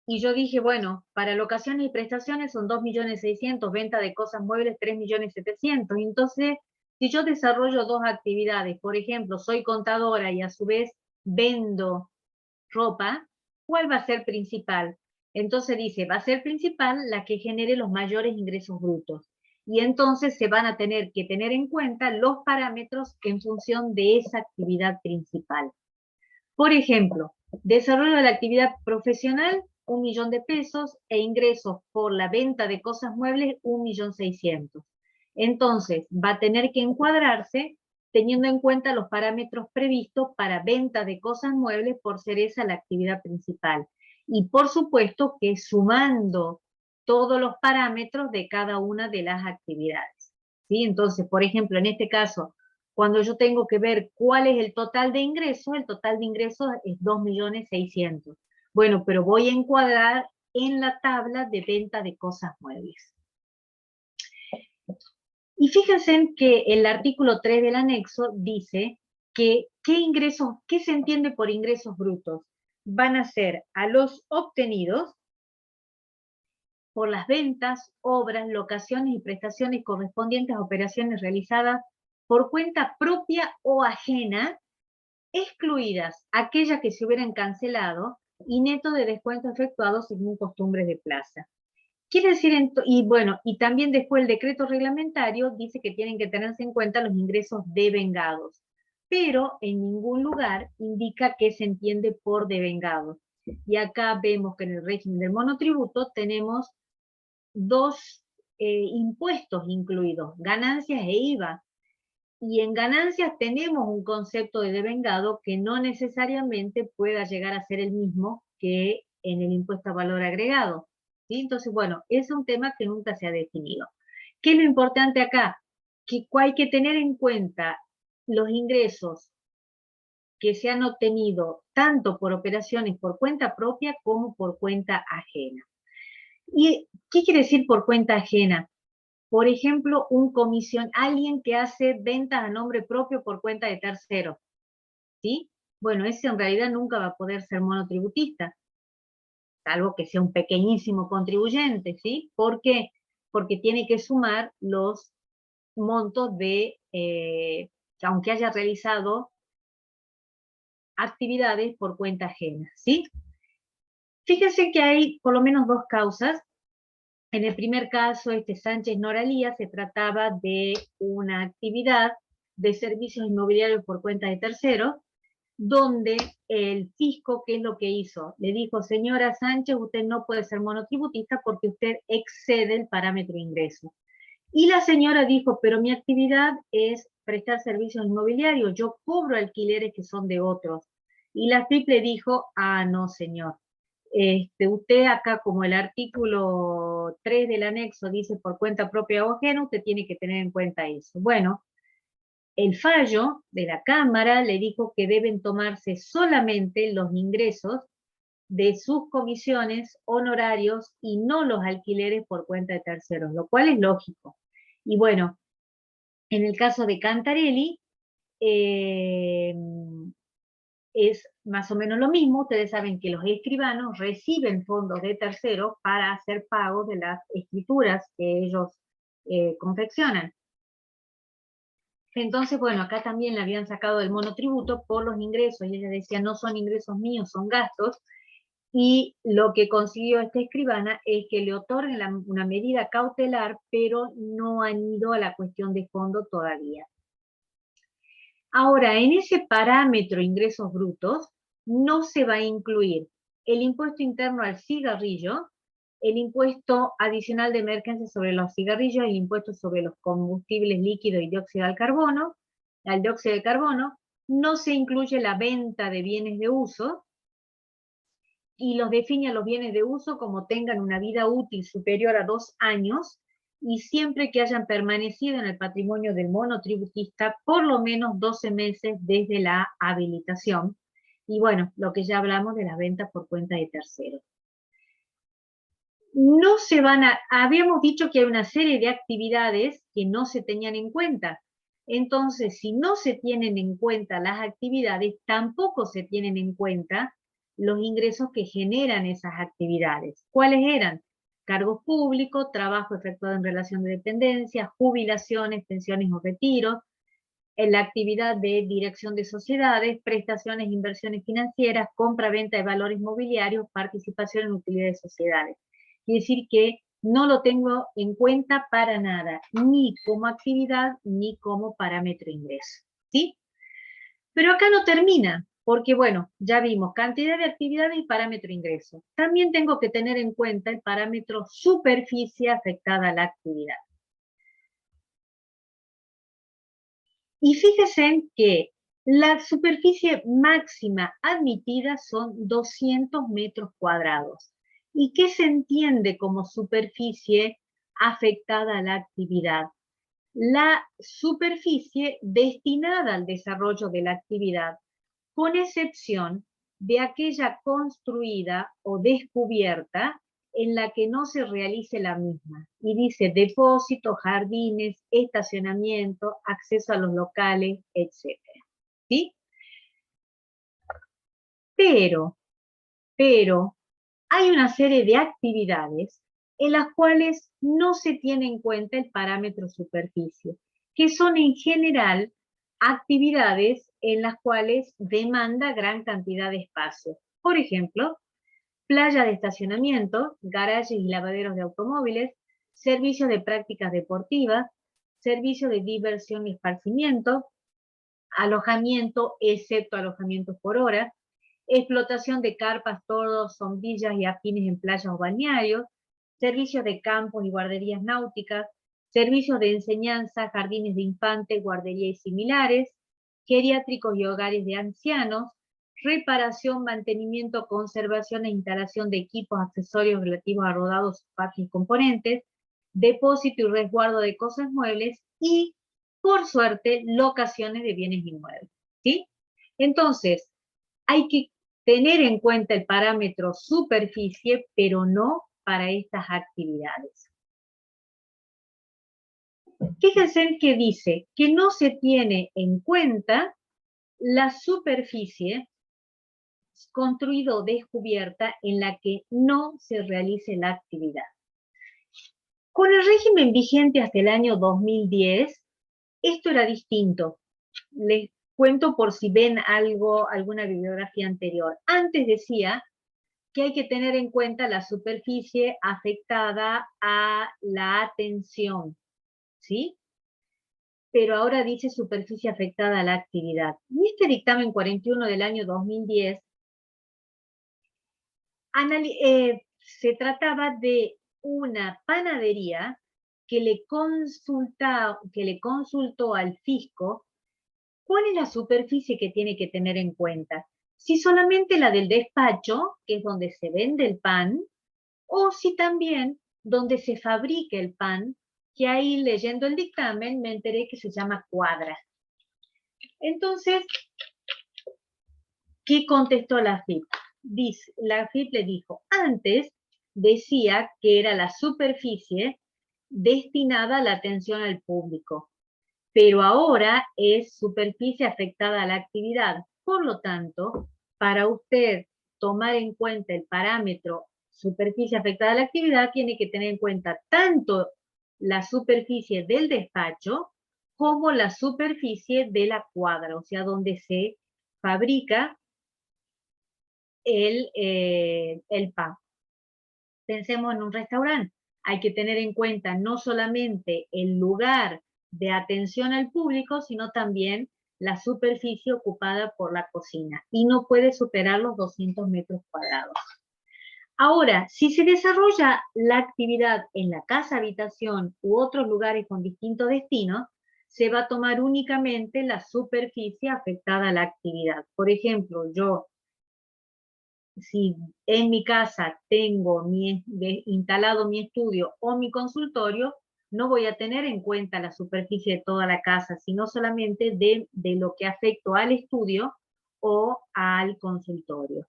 Speaker 1: y yo dije, bueno, para locaciones y prestaciones son 2.600.000, venta de cosas muebles 3.700.000, entonces, si yo desarrollo dos actividades, por ejemplo, soy contadora y a su vez vendo ropa, ¿cuál va a ser principal? Entonces dice, va a ser principal la que genere los mayores ingresos brutos. Y entonces se van a tener que tener en cuenta los parámetros en función de esa actividad principal. Por ejemplo, desarrollo de la actividad profesional, 1 millón de pesos, e ingresos por la venta de cosas muebles, 1.600.000. Entonces, va a tener que encuadrarse teniendo en cuenta los parámetros previstos para venta de cosas muebles por ser esa la actividad principal. Y por supuesto que sumando todos los parámetros de cada una de las actividades, ¿sí? Entonces, por ejemplo, en este caso, cuando yo tengo que ver cuál es el total de ingresos es 2.600.000. Bueno, pero voy a encuadrar en la tabla de venta de cosas muebles. Y fíjense que el artículo 3 del anexo dice que ¿qué se entiende por ingresos brutos? Van a ser a los obtenidos por las ventas, obras, locaciones y prestaciones correspondientes a operaciones realizadas por cuenta propia o ajena, excluidas aquellas que se hubieran cancelado y neto de descuento efectuado según costumbres de plaza. Quiere decir, y bueno, y también después el decreto reglamentario dice que tienen que tenerse en cuenta los ingresos devengados, pero en ningún lugar indica qué se entiende por devengados. Y acá vemos que en el régimen del monotributo tenemos dos impuestos incluidos, ganancias e IVA. Y en ganancias tenemos un concepto de devengado que no necesariamente pueda llegar a ser el mismo que en el impuesto a valor agregado, ¿sí? Entonces, bueno, es un tema que nunca se ha definido. ¿Qué es lo importante acá? Que hay que tener en cuenta los ingresos que se han obtenido tanto por operaciones por cuenta propia como por cuenta ajena. ¿Y qué quiere decir por cuenta ajena? Por ejemplo, alguien que hace ventas a nombre propio por cuenta de tercero, ¿sí? Bueno, ese en realidad nunca va a poder ser monotributista. salvo que sea un pequeñísimo contribuyente, ¿sí? ¿Por qué? Porque tiene que sumar los montos de, aunque haya realizado actividades por cuenta ajena, ¿sí? Fíjense que hay por lo menos dos causas. En el primer caso, Sánchez Noralía, se trataba de una actividad de servicios inmobiliarios por cuenta de terceros, donde el fisco, ¿qué es lo que hizo? Le dijo, señora Sánchez, usted no puede ser monotributista porque usted excede el parámetro de ingreso. Y la señora dijo, pero mi actividad es prestar servicios inmobiliarios, yo cobro alquileres que son de otros. Y la FIP le dijo, ah, no, señor. Usted acá, como el artículo 3 del anexo dice por cuenta propia o ajena, usted tiene que tener en cuenta eso. Bueno, el fallo de la Cámara le dijo que deben tomarse solamente los ingresos de sus comisiones, honorarios y no los alquileres por cuenta de terceros, lo cual es lógico. Y bueno, en el caso de Cantarelli, es más o menos lo mismo. Ustedes saben que los escribanos reciben fondos de terceros para hacer pagos de las escrituras que ellos confeccionan. Entonces, bueno, acá también le habían sacado del monotributo por los ingresos, y ella decía, no son ingresos míos, son gastos, y lo que consiguió esta escribana es que le otorguen una medida cautelar, pero no han ido a la cuestión de fondo todavía. Ahora, en ese parámetro ingresos brutos, no se va a incluir el impuesto interno al cigarrillo, el impuesto adicional de emergencia sobre los cigarrillos, el impuesto sobre los combustibles líquidos y dióxido de carbono, no se incluye la venta de bienes de uso, y los define a los bienes de uso como tengan una vida útil superior a 2 años, y siempre que hayan permanecido en el patrimonio del monotributista por lo menos 12 meses desde la habilitación. Y bueno, lo que ya hablamos de las ventas por cuenta de terceros. No se van a, habíamos dicho que hay una serie de actividades que no se tenían en cuenta. Entonces, si no se tienen en cuenta las actividades, tampoco se tienen en cuenta los ingresos que generan esas actividades. ¿Cuáles eran? Cargos públicos, trabajo efectuado en relación de dependencia, jubilaciones, pensiones o retiros, en la actividad de dirección de sociedades, prestaciones, inversiones financieras, compra-venta de valores mobiliarios, participación en utilidades de sociedades. Quiere decir que no lo tengo en cuenta para nada, ni como actividad, ni como parámetro de ingreso, ¿sí? Pero acá no termina, porque bueno, ya vimos cantidad de actividades y parámetro de ingreso. También tengo que tener en cuenta el parámetro superficie afectada a la actividad. Y fíjense que la superficie máxima admitida son 200 metros cuadrados. ¿Y qué se entiende como superficie afectada a la actividad? La superficie destinada al desarrollo de la actividad, con excepción de aquella construida o descubierta en la que no se realice la misma. Y dice depósitos, jardines, estacionamiento, acceso a los locales, etc. ¿Sí? Pero hay una serie de actividades en las cuales no se tiene en cuenta el parámetro superficie, que son en general actividades en las cuales demanda gran cantidad de espacio. Por ejemplo, playa de estacionamiento, garajes y lavaderos de automóviles, servicios de prácticas deportivas, servicios de diversión y esparcimiento, alojamiento, excepto alojamientos por hora, explotación de carpas, tordos, sombrillas y afines en playas o balnearios, servicios de campos y guarderías náuticas, servicios de enseñanza, jardines de infantes, guarderías y similares, geriátricos y hogares de ancianos, reparación, mantenimiento, conservación e instalación de equipos, accesorios relativos a rodados, parques y componentes, depósito y resguardo de cosas muebles y, por suerte, locaciones de bienes inmuebles. ¿Sí? Entonces, hay que tener en cuenta el parámetro superficie, pero no para estas actividades. Fíjense que dice que no se tiene en cuenta la superficie construido o descubierta en la que no se realice la actividad. Con el régimen vigente hasta el año 2010, esto era distinto. Les cuento por si ven alguna bibliografía anterior. Antes decía que hay que tener en cuenta la superficie afectada a la atención, ¿sí? Pero ahora dice superficie afectada a la actividad. Y este dictamen 41 del año 2010 se trataba de una panadería que le consultó al fisco cuál es la superficie que tiene que tener en cuenta. Si solamente la del despacho, que es donde se vende el pan, o si también donde se fabrica el pan, que ahí leyendo el dictamen me enteré que se llama cuadra. Entonces, ¿qué contestó la FIP? La FIP le dijo, antes decía que era la superficie destinada a la atención al público, pero ahora es superficie afectada a la actividad. Por lo tanto, para usted tomar en cuenta el parámetro superficie afectada a la actividad, tiene que tener en cuenta tanto la superficie del despacho como la superficie de la cuadra, o sea, donde se fabrica el pan. Pensemos en un restaurante. Hay que tener en cuenta no solamente el lugar de atención al público, sino también la superficie ocupada por la cocina. Y no puede superar los 200 metros cuadrados. Ahora, si se desarrolla la actividad en la casa habitación u otros lugares con distintos destinos, se va a tomar únicamente la superficie afectada a la actividad. Por ejemplo, yo, si en mi casa tengo instalado mi estudio o mi consultorio, no voy a tener en cuenta la superficie de toda la casa, sino solamente de lo que afecto al estudio o al consultorio.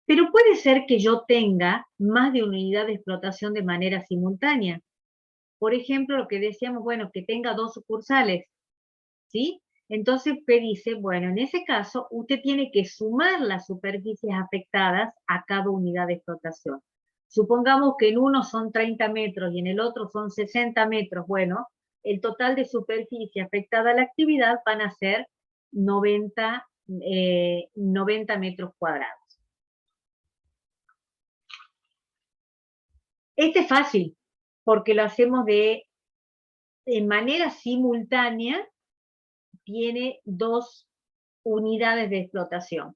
Speaker 1: Pero puede ser que yo tenga más de una unidad de explotación de manera simultánea. Por ejemplo, lo que decíamos, bueno, que tenga 2 sucursales, ¿sí? Entonces, ¿qué dice? Bueno, en ese caso, usted tiene que sumar las superficies afectadas a cada unidad de explotación. Supongamos que en uno son 30 metros y en el otro son 60 metros. Bueno, el total de superficie afectada a la actividad van a ser 90 metros cuadrados. Este es fácil, porque lo hacemos de manera simultánea, tiene 2 unidades de explotación.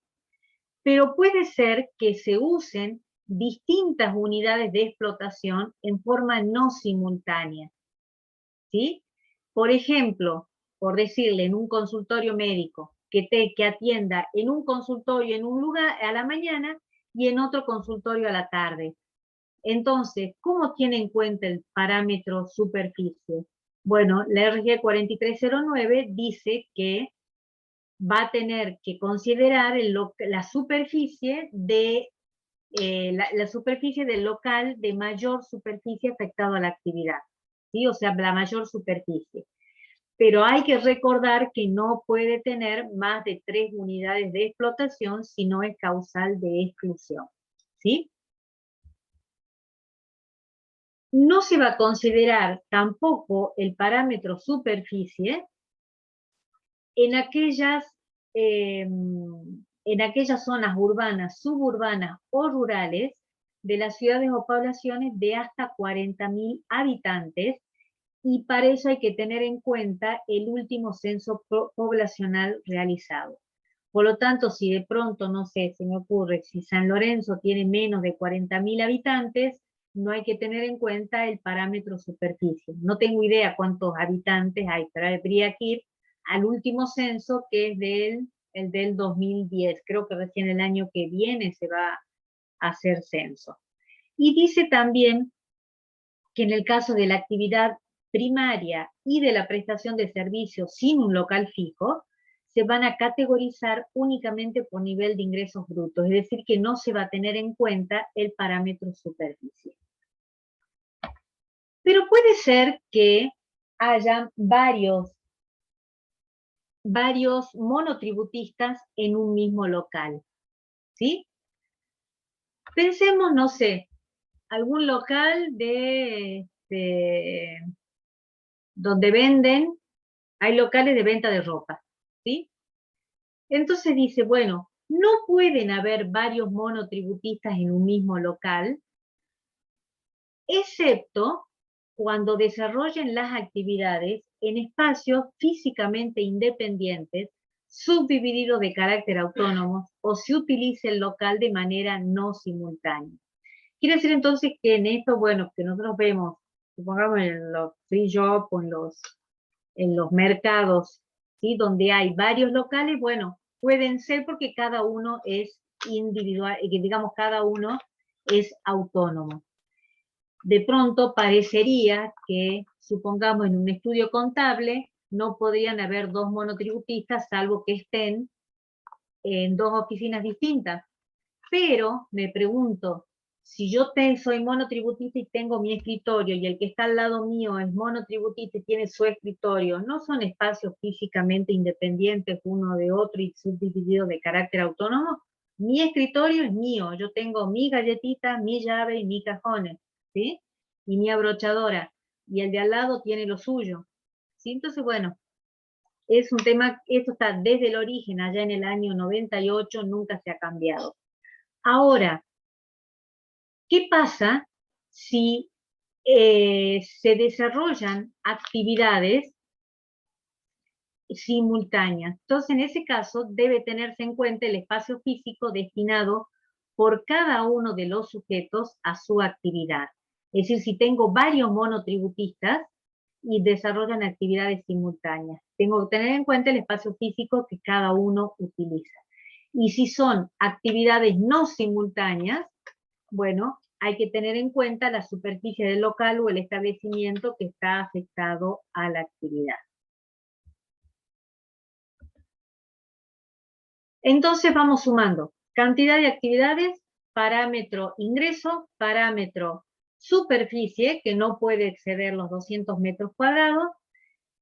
Speaker 1: Pero puede ser que se usen distintas unidades de explotación en forma no simultánea, ¿sí? Por ejemplo, por decirle, en un consultorio médico, que atienda en un consultorio en un lugar a la mañana y en otro consultorio a la tarde. Entonces, ¿cómo tiene en cuenta el parámetro superficie? Bueno, la RG 4309 dice que va a tener que considerar la superficie la superficie del local de mayor superficie afectado a la actividad, ¿sí? O sea, la mayor superficie. Pero hay que recordar que no puede tener más de 3 unidades de explotación si no es causal de exclusión, ¿sí? No se va a considerar tampoco el parámetro superficie en aquellas zonas urbanas, suburbanas o rurales de las ciudades o poblaciones de hasta 40.000 habitantes, y para eso hay que tener en cuenta el último censo poblacional realizado. Por lo tanto, si de pronto, no sé, se me ocurre, si San Lorenzo tiene menos de 40.000 habitantes, no hay que tener en cuenta el parámetro superficie. No tengo idea cuántos habitantes hay, pero habría que ir al último censo, que es el del 2010. Creo que recién el año que viene se va a hacer censo. Y dice también que en el caso de la actividad primaria y de la prestación de servicios sin un local fijo, se van a categorizar únicamente por nivel de ingresos brutos, es decir, que no se va a tener en cuenta el parámetro superficie. Pero puede ser que haya varios varios monotributistas en un mismo local, ¿sí? Pensemos, no sé, algún local donde venden, hay locales de venta de ropa, ¿sí? Entonces dice, bueno, no pueden haber varios monotributistas en un mismo local, excepto cuando desarrollen las actividades en espacios físicamente independientes, subdivididos de carácter autónomo, o se utilice el local de manera no simultánea. Quiere decir entonces que en esto, bueno, que nosotros vemos, supongamos en los free shop o en los mercados, ¿sí? Donde hay varios locales, bueno, pueden ser porque cada uno es individual, que digamos cada uno es autónomo. De pronto parecería que, supongamos en un estudio contable, no podrían haber dos monotributistas salvo que estén en dos oficinas distintas. Pero me pregunto, si yo soy monotributista y tengo mi escritorio y el que está al lado mío es monotributista y tiene su escritorio, ¿no son espacios físicamente independientes uno de otro y subdivididos de carácter autónomo? Mi escritorio es mío, yo tengo mi galletita, mi llave y mi cajones, ¿sí? Y mi abrochadora, y el de al lado tiene lo suyo, ¿sí? Entonces, bueno, es un tema, esto está desde el origen, allá en el año 98, nunca se ha cambiado. Ahora, ¿qué pasa si se desarrollan actividades simultáneas? Entonces, en ese caso, debe tenerse en cuenta el espacio físico destinado por cada uno de los sujetos a su actividad. Es decir, si tengo varios monotributistas y desarrollan actividades simultáneas, tengo que tener en cuenta el espacio físico que cada uno utiliza. Y si son actividades no simultáneas, bueno, hay que tener en cuenta la superficie del local o el establecimiento que está afectado a la actividad. Entonces vamos sumando cantidad de actividades, parámetro ingreso, parámetro superficie, que no puede exceder los 200 metros cuadrados,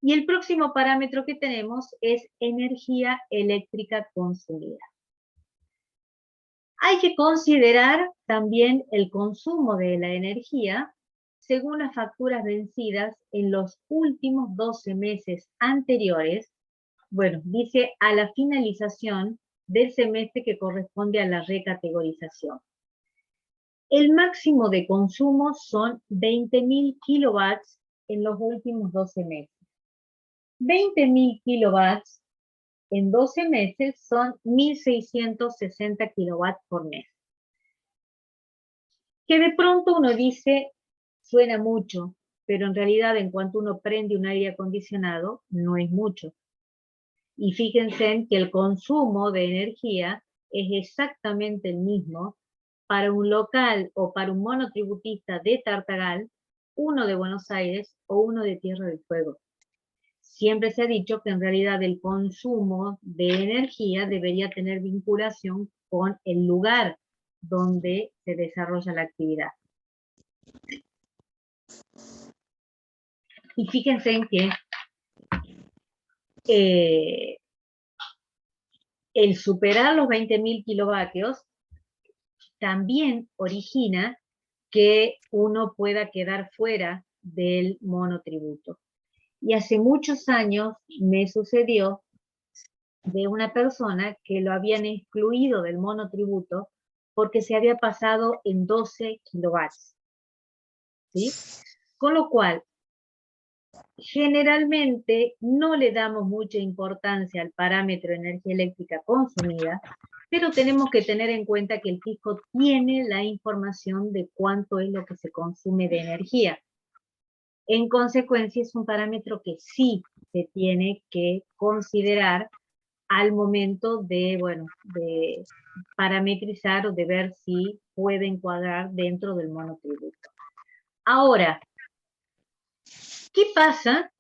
Speaker 1: y el próximo parámetro que tenemos es energía eléctrica consumida. Hay que considerar también el consumo de la energía según las facturas vencidas en los últimos 12 meses anteriores, bueno, dice a la finalización del semestre que corresponde a la recategorización. El máximo de consumo son 20.000 kilowatts en los últimos 12 meses. 20.000 kilowatts en 12 meses son 1.660 kilowatts por mes. Que de pronto uno dice, suena mucho, pero en realidad en cuanto uno prende un aire acondicionado, no es mucho. Y fíjense en que el consumo de energía es exactamente el mismo para un local o para un monotributista de Tartagal, uno de Buenos Aires o uno de Tierra del Fuego. Siempre se ha dicho que en realidad el consumo de energía debería tener vinculación con el lugar donde se desarrolla la actividad. Y fíjense en que el superar los 20.000 kilovatios también origina que uno pueda quedar fuera del monotributo. Y hace muchos años me sucedió de una persona que lo habían excluido del monotributo porque se había pasado en 12 kilovatios. ¿Sí? Con lo cual, generalmente no le damos mucha importancia al parámetro de energía eléctrica consumida, pero tenemos que tener en cuenta que el fisco tiene la información de cuánto es lo que se consume de energía. En consecuencia, es un parámetro que sí se tiene que considerar al momento de, bueno, de parametrizar o de ver si puede encuadrar dentro del monotributo. Ahora, ¿qué pasa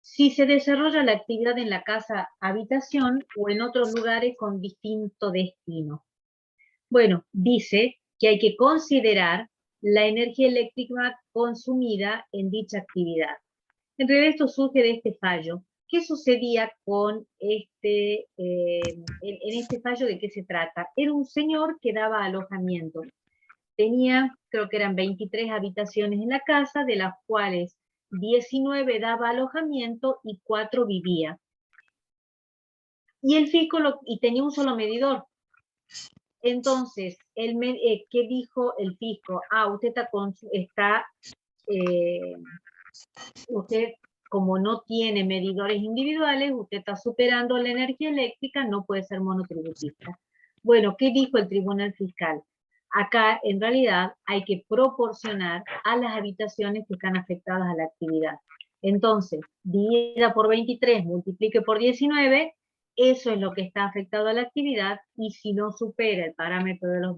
Speaker 1: si se desarrolla la actividad en la casa habitación o en otros lugares con distinto destino? Bueno, dice que hay que considerar la energía eléctrica consumida en dicha actividad. En realidad esto surge de este fallo ¿qué sucedía con este, en este fallo? ¿De qué se trata? Era un señor que daba alojamiento. Tenía, creo que eran 23 habitaciones en la casa, de las cuales 19 daba alojamiento y 4 vivía. Y el fisco y tenía un solo medidor. Entonces, ¿qué dijo el fisco? Usted usted, como no tiene medidores individuales, usted está superando la energía eléctrica, no puede ser monotributista. Bueno, ¿qué dijo el Tribunal Fiscal? Acá, en realidad, hay que proporcionar a las habitaciones que están afectadas a la actividad. Entonces, divida por 23, multiplique por 19, eso es lo que está afectado a la actividad, y si no supera el parámetro de los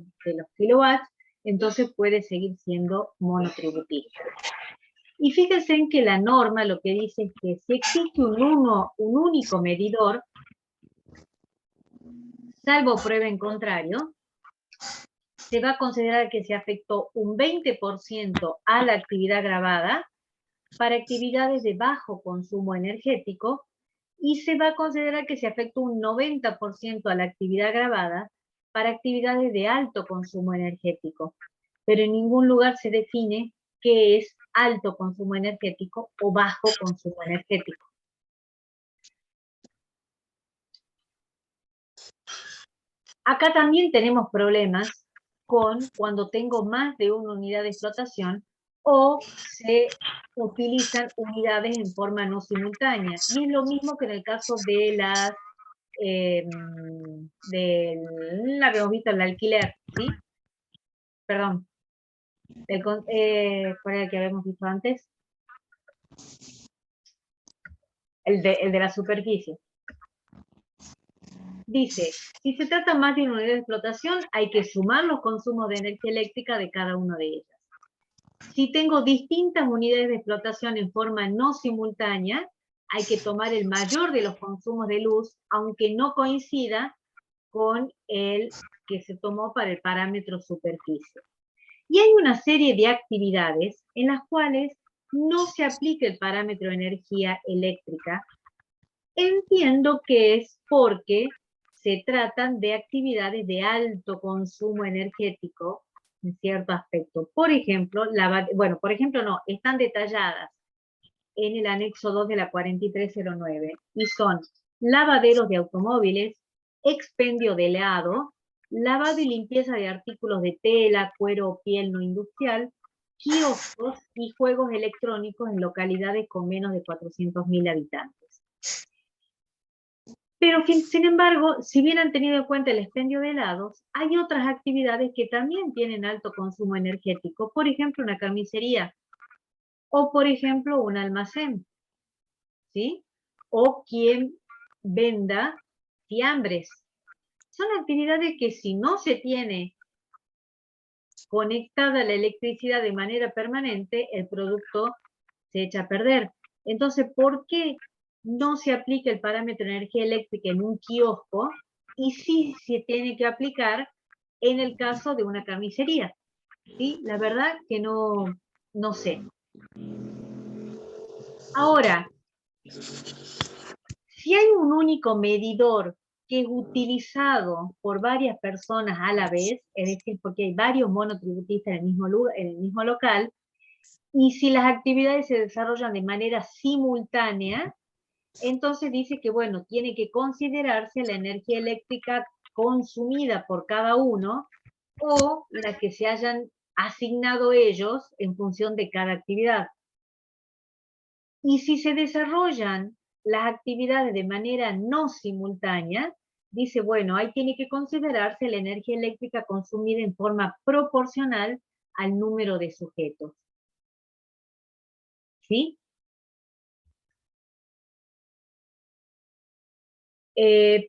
Speaker 1: kilowatts, entonces puede seguir siendo monotributista. Y fíjense en que la norma lo que dice es que si existe un único medidor, salvo prueba en contrario, se va a considerar que se afectó un 20% a la actividad grabada para actividades de bajo consumo energético, y se va a considerar que se afectó un 90% a la actividad grabada para actividades de alto consumo energético. Pero en ningún lugar se define qué es alto consumo energético o bajo consumo energético. Acá también tenemos problemas con cuando tengo más de una unidad de explotación o se utilizan unidades en forma no simultánea. Y es lo mismo que en el caso de la habíamos visto el alquiler, ¿sí? Perdón. ¿Cuál era el que habíamos visto antes? El de la superficie. Dice, si se trata más de una unidad de explotación, hay que sumar los consumos de energía eléctrica de cada una de ellas. Si tengo distintas unidades de explotación en forma no simultánea, hay que tomar el mayor de los consumos de luz, aunque no coincida con el que se tomó para el parámetro superficie. Y hay una serie de actividades en las cuales no se aplica el parámetro energía eléctrica. Entiendo que es porque se tratan de actividades de alto consumo energético en cierto aspecto. Por ejemplo, están detalladas en el anexo 2 de la 4309, y son lavaderos de automóviles, expendio de helado, lavado y limpieza de artículos de tela, cuero o piel no industrial, kioscos y juegos electrónicos en localidades con menos de 400.000 habitantes. Pero, sin embargo, si bien han tenido en cuenta el expendio de helados, hay otras actividades que también tienen alto consumo energético. Por ejemplo, una carnicería, o por ejemplo, un almacén, ¿sí? O quien venda fiambres. Son actividades que, si no se tiene conectada la electricidad de manera permanente, el producto se echa a perder. Entonces, ¿por qué no se aplica el parámetro de energía eléctrica en un kiosco y sí se tiene que aplicar en el caso de una carnicería? ¿Sí? La verdad que no sé. Ahora, si hay un único medidor que es utilizado por varias personas a la vez, es decir, porque hay varios monotributistas en el mismo lugar, en el mismo local, y si las actividades se desarrollan de manera simultánea, entonces dice que, bueno, tiene que considerarse la energía eléctrica consumida por cada uno o la que se hayan asignado ellos en función de cada actividad. Y si se desarrollan las actividades de manera no simultánea, dice, bueno, ahí tiene que considerarse la energía eléctrica consumida en forma proporcional al número de sujetos. ¿Sí?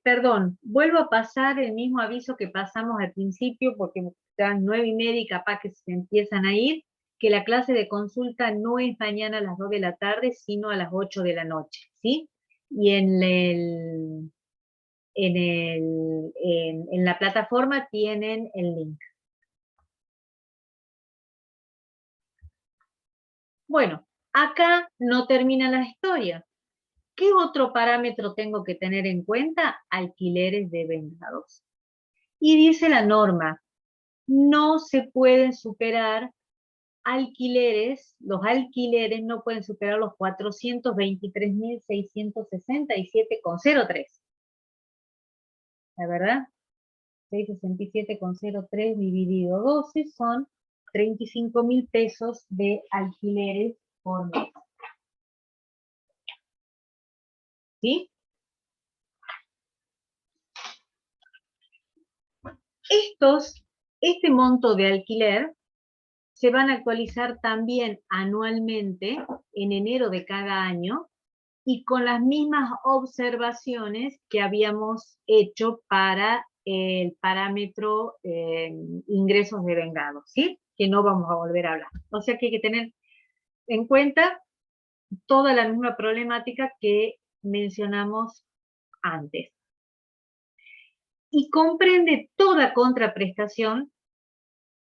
Speaker 1: Perdón, vuelvo a pasar el mismo aviso que pasamos al principio, porque están 9:30 y capaz que se empiezan a ir, que la clase de consulta no es mañana a las 2 de la tarde, sino a las 8 de la noche, ¿sí? Y en la plataforma tienen el link. Bueno, acá no termina la historia, ¿Qué otro parámetro tengo que tener en cuenta? Alquileres devengados. Y dice la norma, no se pueden superar alquileres, los alquileres no pueden superar los 423.667,03. ¿La verdad? 667,03 dividido 12 son 35.000 pesos de alquileres por mes. ¿Sí? Este monto de alquiler se van a actualizar también anualmente en enero de cada año y con las mismas observaciones que habíamos hecho para el parámetro ingresos devengados, ¿sí? Que no vamos a volver a hablar. O sea que hay que tener en cuenta toda la misma problemática que mencionamos antes. Y comprende toda contraprestación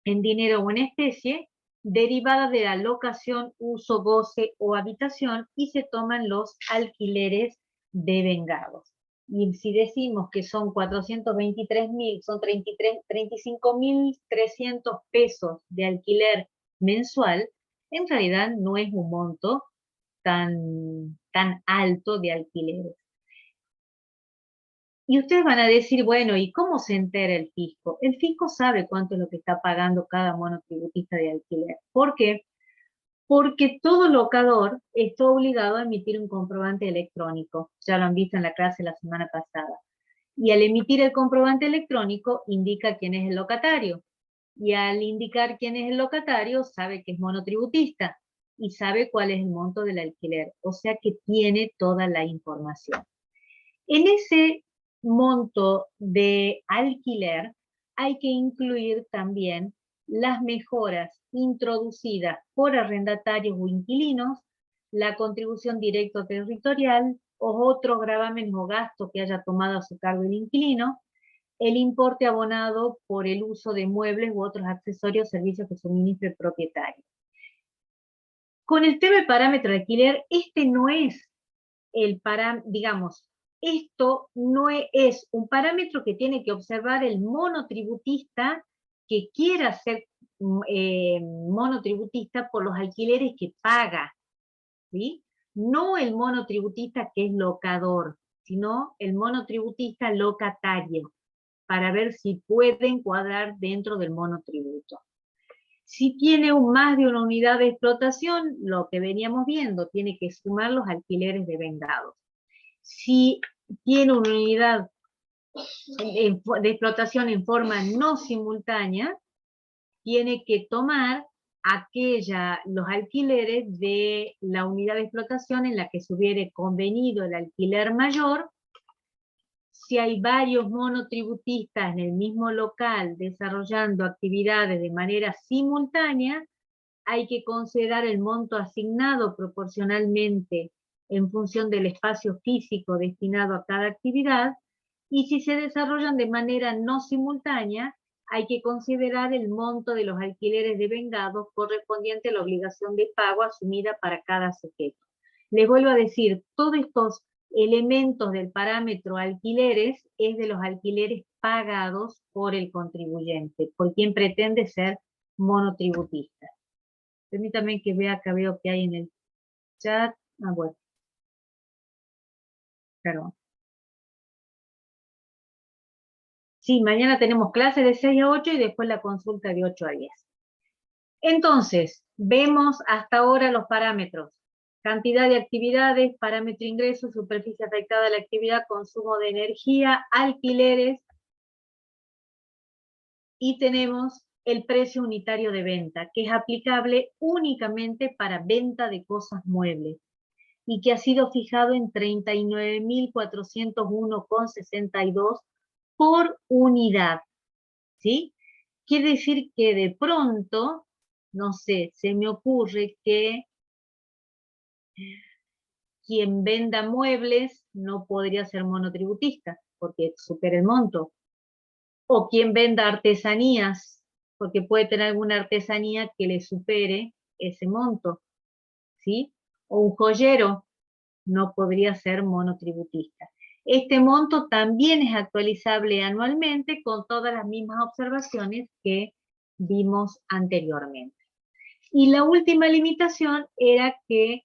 Speaker 1: en dinero o en especie derivada de la locación, uso, goce o habitación y se toman los alquileres devengados. Y si decimos que son 423.000, son 35.300 pesos de alquiler mensual, en realidad no es un monto tan alto de alquileres. Y ustedes van a decir, bueno, ¿y cómo se entera el fisco? El fisco sabe cuánto es lo que está pagando cada monotributista de alquiler. ¿Por qué? Porque todo locador está obligado a emitir un comprobante electrónico. Ya lo han visto en la clase la semana pasada. Y al emitir el comprobante electrónico indica quién es el locatario. Y al indicar quién es el locatario, sabe que es monotributista y sabe cuál es el monto del alquiler. O sea que tiene toda la información. En ese monto de alquiler hay que incluir también las mejoras introducidas por arrendatarios o inquilinos, la contribución directa territorial o otros gravámenes o gastos que haya tomado a su cargo el inquilino, el importe abonado por el uso de muebles u otros accesorios o servicios que suministre el propietario. Con el tema del parámetro de alquiler, este no es el parámetro, digamos, esto no es un parámetro que tiene que observar el monotributista que quiera ser monotributista por los alquileres que paga, ¿sí? No el monotributista que es locador, sino el monotributista locatario, para ver si puede encuadrar dentro del monotributo. Si tiene más de una unidad de explotación, lo que veníamos viendo, tiene que sumar los alquileres devengados. Si tiene una unidad de explotación en forma no simultánea, tiene que tomar los alquileres de la unidad de explotación en la que se hubiere convenido el alquiler mayor. Si hay varios monotributistas en el mismo local desarrollando actividades de manera simultánea, hay que considerar el monto asignado proporcionalmente en función del espacio físico destinado a cada actividad, y si se desarrollan de manera no simultánea, hay que considerar el monto de los alquileres devengados correspondiente a la obligación de pago asumida para cada sujeto. Les vuelvo a decir, todos estos elementos del parámetro alquileres es de los alquileres pagados por el contribuyente, por quien pretende ser monotributista. Permítame que vea, acá veo que hay en el chat. Ah, bueno. Perdón. Sí, mañana tenemos clase de 6 a 8 y después la consulta de 8 a 10. Entonces, vemos hasta ahora los parámetros. Cantidad de actividades, parámetro ingreso, superficie afectada a la actividad, consumo de energía, alquileres. Y tenemos el precio unitario de venta, que es aplicable únicamente para venta de cosas muebles y que ha sido fijado en 39.401,62 por unidad, ¿sí? Quiere decir que de pronto, no sé, se me ocurre que quien venda muebles no podría ser monotributista, porque supera el monto. O quien venda artesanías, porque puede tener alguna artesanía que le supere ese monto, ¿sí? O un joyero no podría ser monotributista. Este monto también es actualizable anualmente con todas las mismas observaciones que vimos anteriormente. Y la última limitación era que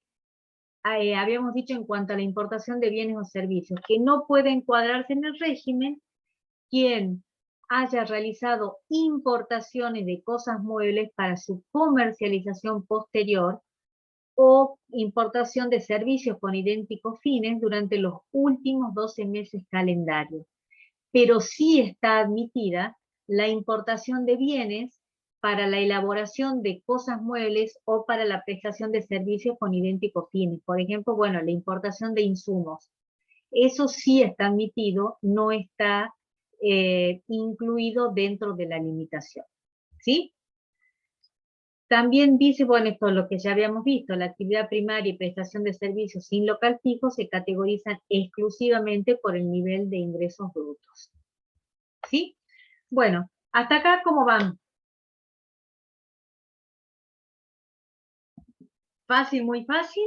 Speaker 1: habíamos dicho en cuanto a la importación de bienes o servicios, que no puede encuadrarse en el régimen quien haya realizado importaciones de cosas muebles para su comercialización posterior o importación de servicios con idénticos fines durante los últimos 12 meses calendarios. Pero sí está admitida la importación de bienes para la elaboración de cosas muebles o para la prestación de servicios con idénticos fines. Por ejemplo, bueno, la importación de insumos. Eso sí está admitido, no está incluido dentro de la limitación. ¿Sí? También dice, bueno, esto es lo que ya habíamos visto, la actividad primaria y prestación de servicios sin local fijo se categorizan exclusivamente por el nivel de ingresos brutos. ¿Sí? Bueno, hasta acá, ¿cómo van? ¿Fácil, muy fácil?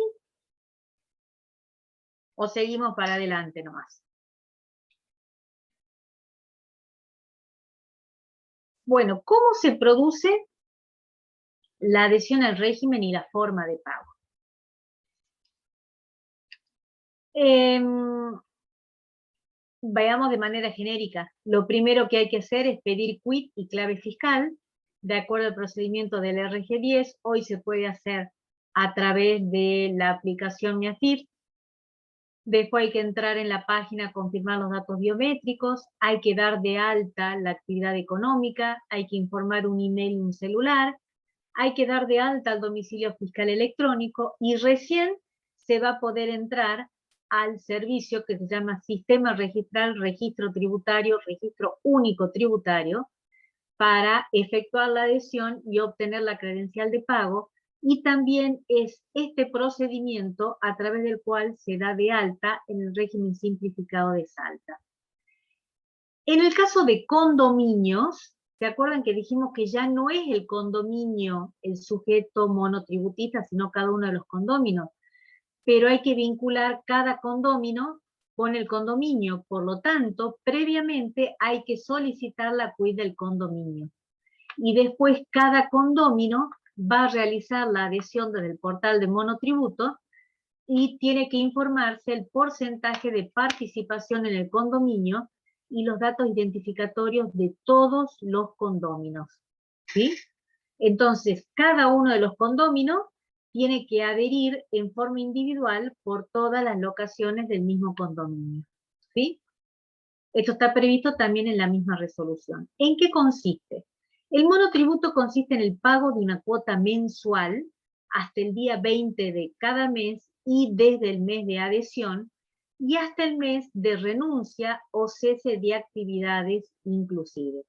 Speaker 1: ¿O seguimos para adelante nomás? Bueno, ¿cómo se produce la adhesión al régimen y la forma de pago? Veamos de manera genérica. Lo primero que hay que hacer es pedir quit y clave fiscal, de acuerdo al procedimiento del RG10. Hoy se puede hacer a través de la aplicación MiAFIP. Después hay que entrar en la página, confirmar los datos biométricos, hay que dar de alta la actividad económica, hay que informar un email y un celular, hay que dar de alta el domicilio fiscal electrónico y recién se va a poder entrar al servicio que se llama Sistema Registral, Registro Tributario, Registro Único Tributario, para efectuar la adhesión y obtener la credencial de pago, y también es este procedimiento a través del cual se da de alta en el régimen simplificado de Salta. En el caso de condominios, ¿se acuerdan que dijimos que ya no es el condominio el sujeto monotributista, sino cada uno de los condóminos? Pero hay que vincular cada condomino con el condominio, por lo tanto, previamente hay que solicitar la quit del condominio. Y después cada condomino va a realizar la adhesión desde el portal de monotributo y tiene que informarse el porcentaje de participación en el condominio y los datos identificatorios de todos los condóminos. ¿Sí? Entonces, cada uno de los condóminos tiene que adherir en forma individual por todas las locaciones del mismo condominio. ¿Sí? Esto está previsto también en la misma resolución. ¿En qué consiste? El monotributo consiste en el pago de una cuota mensual hasta el día 20 de cada mes y desde el mes de adhesión y hasta el mes de renuncia o cese de actividades inclusive.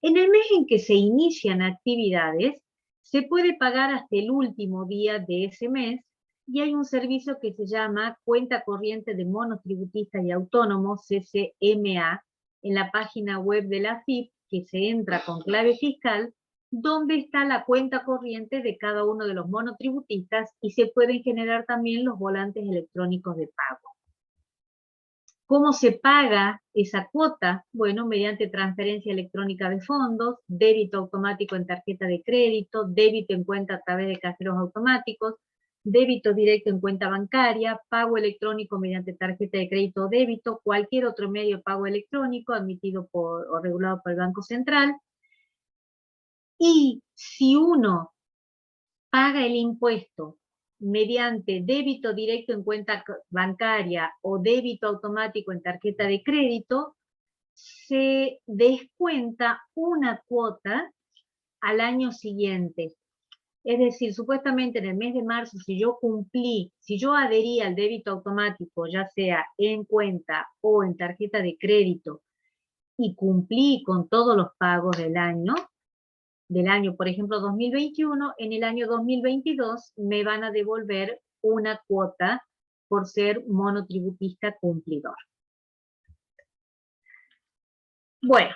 Speaker 1: En el mes en que se inician actividades, se puede pagar hasta el último día de ese mes y hay un servicio que se llama Cuenta Corriente de Monotributistas y Autónomos, CCMA, en la página web de la AFIP, que se entra con clave fiscal, donde está la cuenta corriente de cada uno de los monotributistas y se pueden generar también los volantes electrónicos de pago. ¿Cómo se paga esa cuota? Bueno, mediante transferencia electrónica de fondos, débito automático en tarjeta de crédito, débito en cuenta a través de cajeros automáticos, débito directo en cuenta bancaria, pago electrónico mediante tarjeta de crédito o débito, cualquier otro medio de pago electrónico admitido o regulado por el Banco Central. Y si uno paga el impuesto mediante débito directo en cuenta bancaria o débito automático en tarjeta de crédito, se descuenta una cuota al año siguiente. Es decir, supuestamente en el mes de marzo, si yo adherí al débito automático, ya sea en cuenta o en tarjeta de crédito, y cumplí con todos los pagos del año, por ejemplo, 2021, en el año 2022 me van a devolver una cuota por ser monotributista cumplidor. Bueno,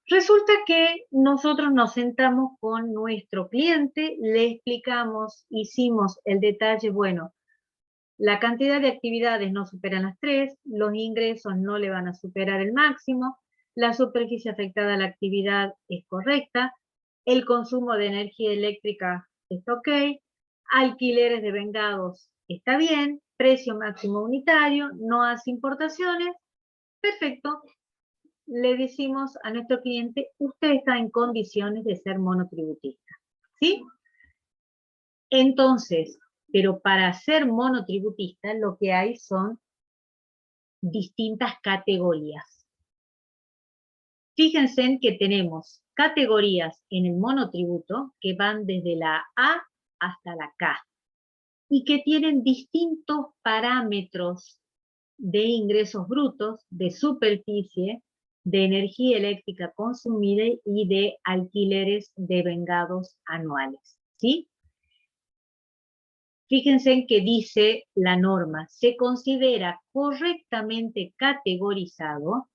Speaker 1: resulta que nosotros nos sentamos con nuestro cliente, le explicamos, hicimos el detalle, bueno, La cantidad de actividades no superan las 3, los ingresos no le van a superar el máximo, la superficie afectada a la actividad es correcta, el consumo de energía eléctrica está ok, alquileres de vengados está bien, precio máximo unitario, no hace importaciones, perfecto. Le decimos a nuestro cliente, usted está en condiciones de ser monotributista, ¿sí? Entonces, pero para ser monotributista lo que hay son distintas categorías. Fíjense en que tenemos categorías en el monotributo que van desde la A hasta la K y que tienen distintos parámetros de ingresos brutos, de superficie, de energía eléctrica consumida y de alquileres de vengados anuales, ¿sí? Fíjense en que dice la norma, se considera correctamente categorizado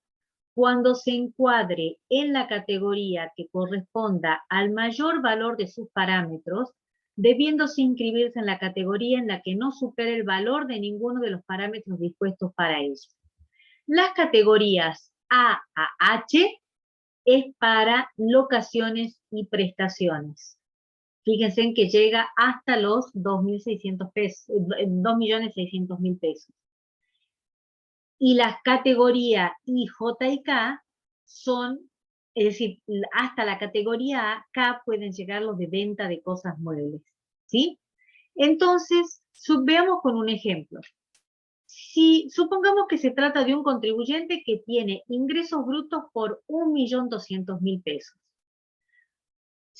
Speaker 1: cuando se encuadre en la categoría que corresponda al mayor valor de sus parámetros, debiéndose inscribirse en la categoría en la que no supere el valor de ninguno de los parámetros dispuestos para ello. Las categorías A H es para locaciones y prestaciones. Fíjense en que llega hasta los 2.600 pesos, 2.600.000 pesos. Y las categorías I, J y K son, es decir, hasta la categoría A, K pueden llegar los de venta de cosas muebles, ¿sí? Entonces, veamos con un ejemplo. Si supongamos que se trata de un contribuyente que tiene ingresos brutos por 1.200.000 pesos.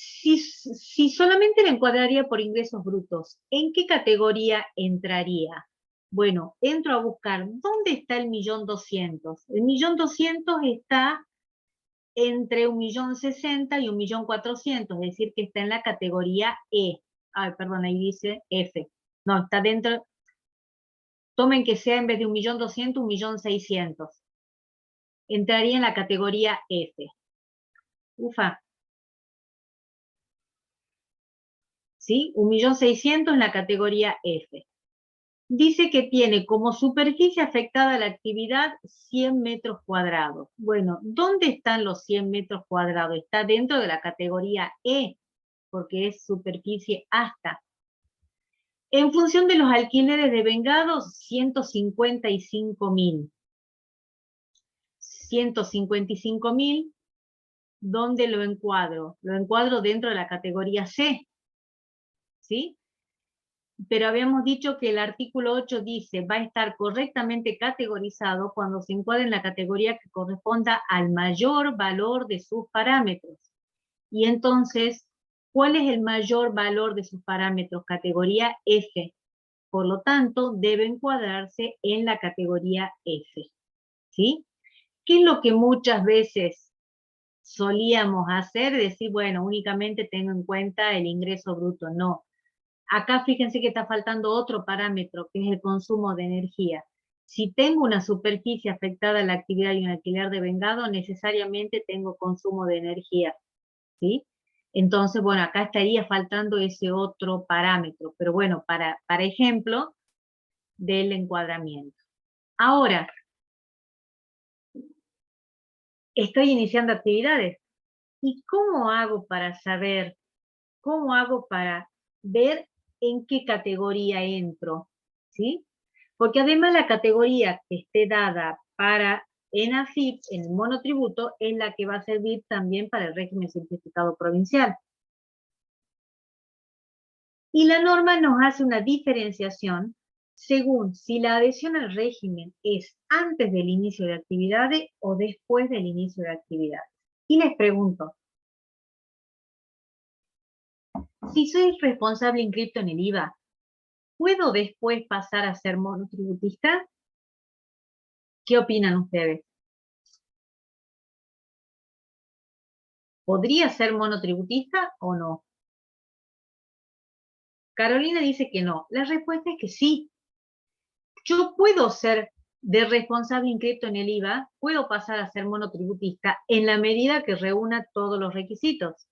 Speaker 1: Si solamente le encuadraría por ingresos brutos, ¿en qué categoría entraría? Bueno, entro a buscar, ¿dónde está el 1.200.000? El 1.200.000 está entre 1.060.000 y 1.400.000, es decir, que está en la categoría E. Ay, perdón, ahí dice F. No, está dentro. Tomen que sea en vez de 1.200.000, 1.600.000. Entraría en la categoría F. Ufa. ¿Sí? 1.600.000 en la categoría F. Dice que tiene como superficie afectada a la actividad 100 metros cuadrados. Bueno, ¿dónde están los 100 metros cuadrados? Está dentro de la categoría E, porque es superficie hasta. En función de los alquileres de vengados, 155.000. 155.000, ¿dónde lo encuadro? Lo encuadro dentro de la categoría C, ¿sí? Pero habíamos dicho que el artículo 8 dice, va a estar correctamente categorizado cuando se encuadre en la categoría que corresponda al mayor valor de sus parámetros. Y entonces, ¿cuál es el mayor valor de sus parámetros? Categoría F. Por lo tanto, debe encuadrarse en la categoría F. ¿Sí? ¿Qué es lo que muchas veces solíamos hacer? Decir, bueno, únicamente tengo en cuenta el ingreso bruto. No. Acá fíjense que está faltando otro parámetro, que es el consumo de energía. Si tengo una superficie afectada a la actividad y un alquiler de vengado, necesariamente tengo consumo de energía, ¿sí? Entonces, bueno, acá estaría faltando ese otro parámetro, pero bueno, para ejemplo del encuadramiento. Ahora, estoy iniciando actividades. ¿Y cómo hago para saber, cómo hago para ver en qué categoría entro? ¿Sí? Porque además la categoría que esté dada para ENAFIP, en el monotributo, es la que va a servir también para el régimen simplificado provincial. Y la norma nos hace una diferenciación según si la adhesión al régimen es antes del inicio de actividades o después del inicio de actividades. Y les pregunto, si soy responsable inscripto en el IVA, ¿puedo después pasar a ser monotributista? ¿Qué opinan ustedes? ¿Podría ser monotributista o no? Carolina dice que no. La respuesta es que sí. Yo puedo ser de responsable inscripto en el IVA, puedo pasar a ser monotributista en la medida que reúna todos los requisitos.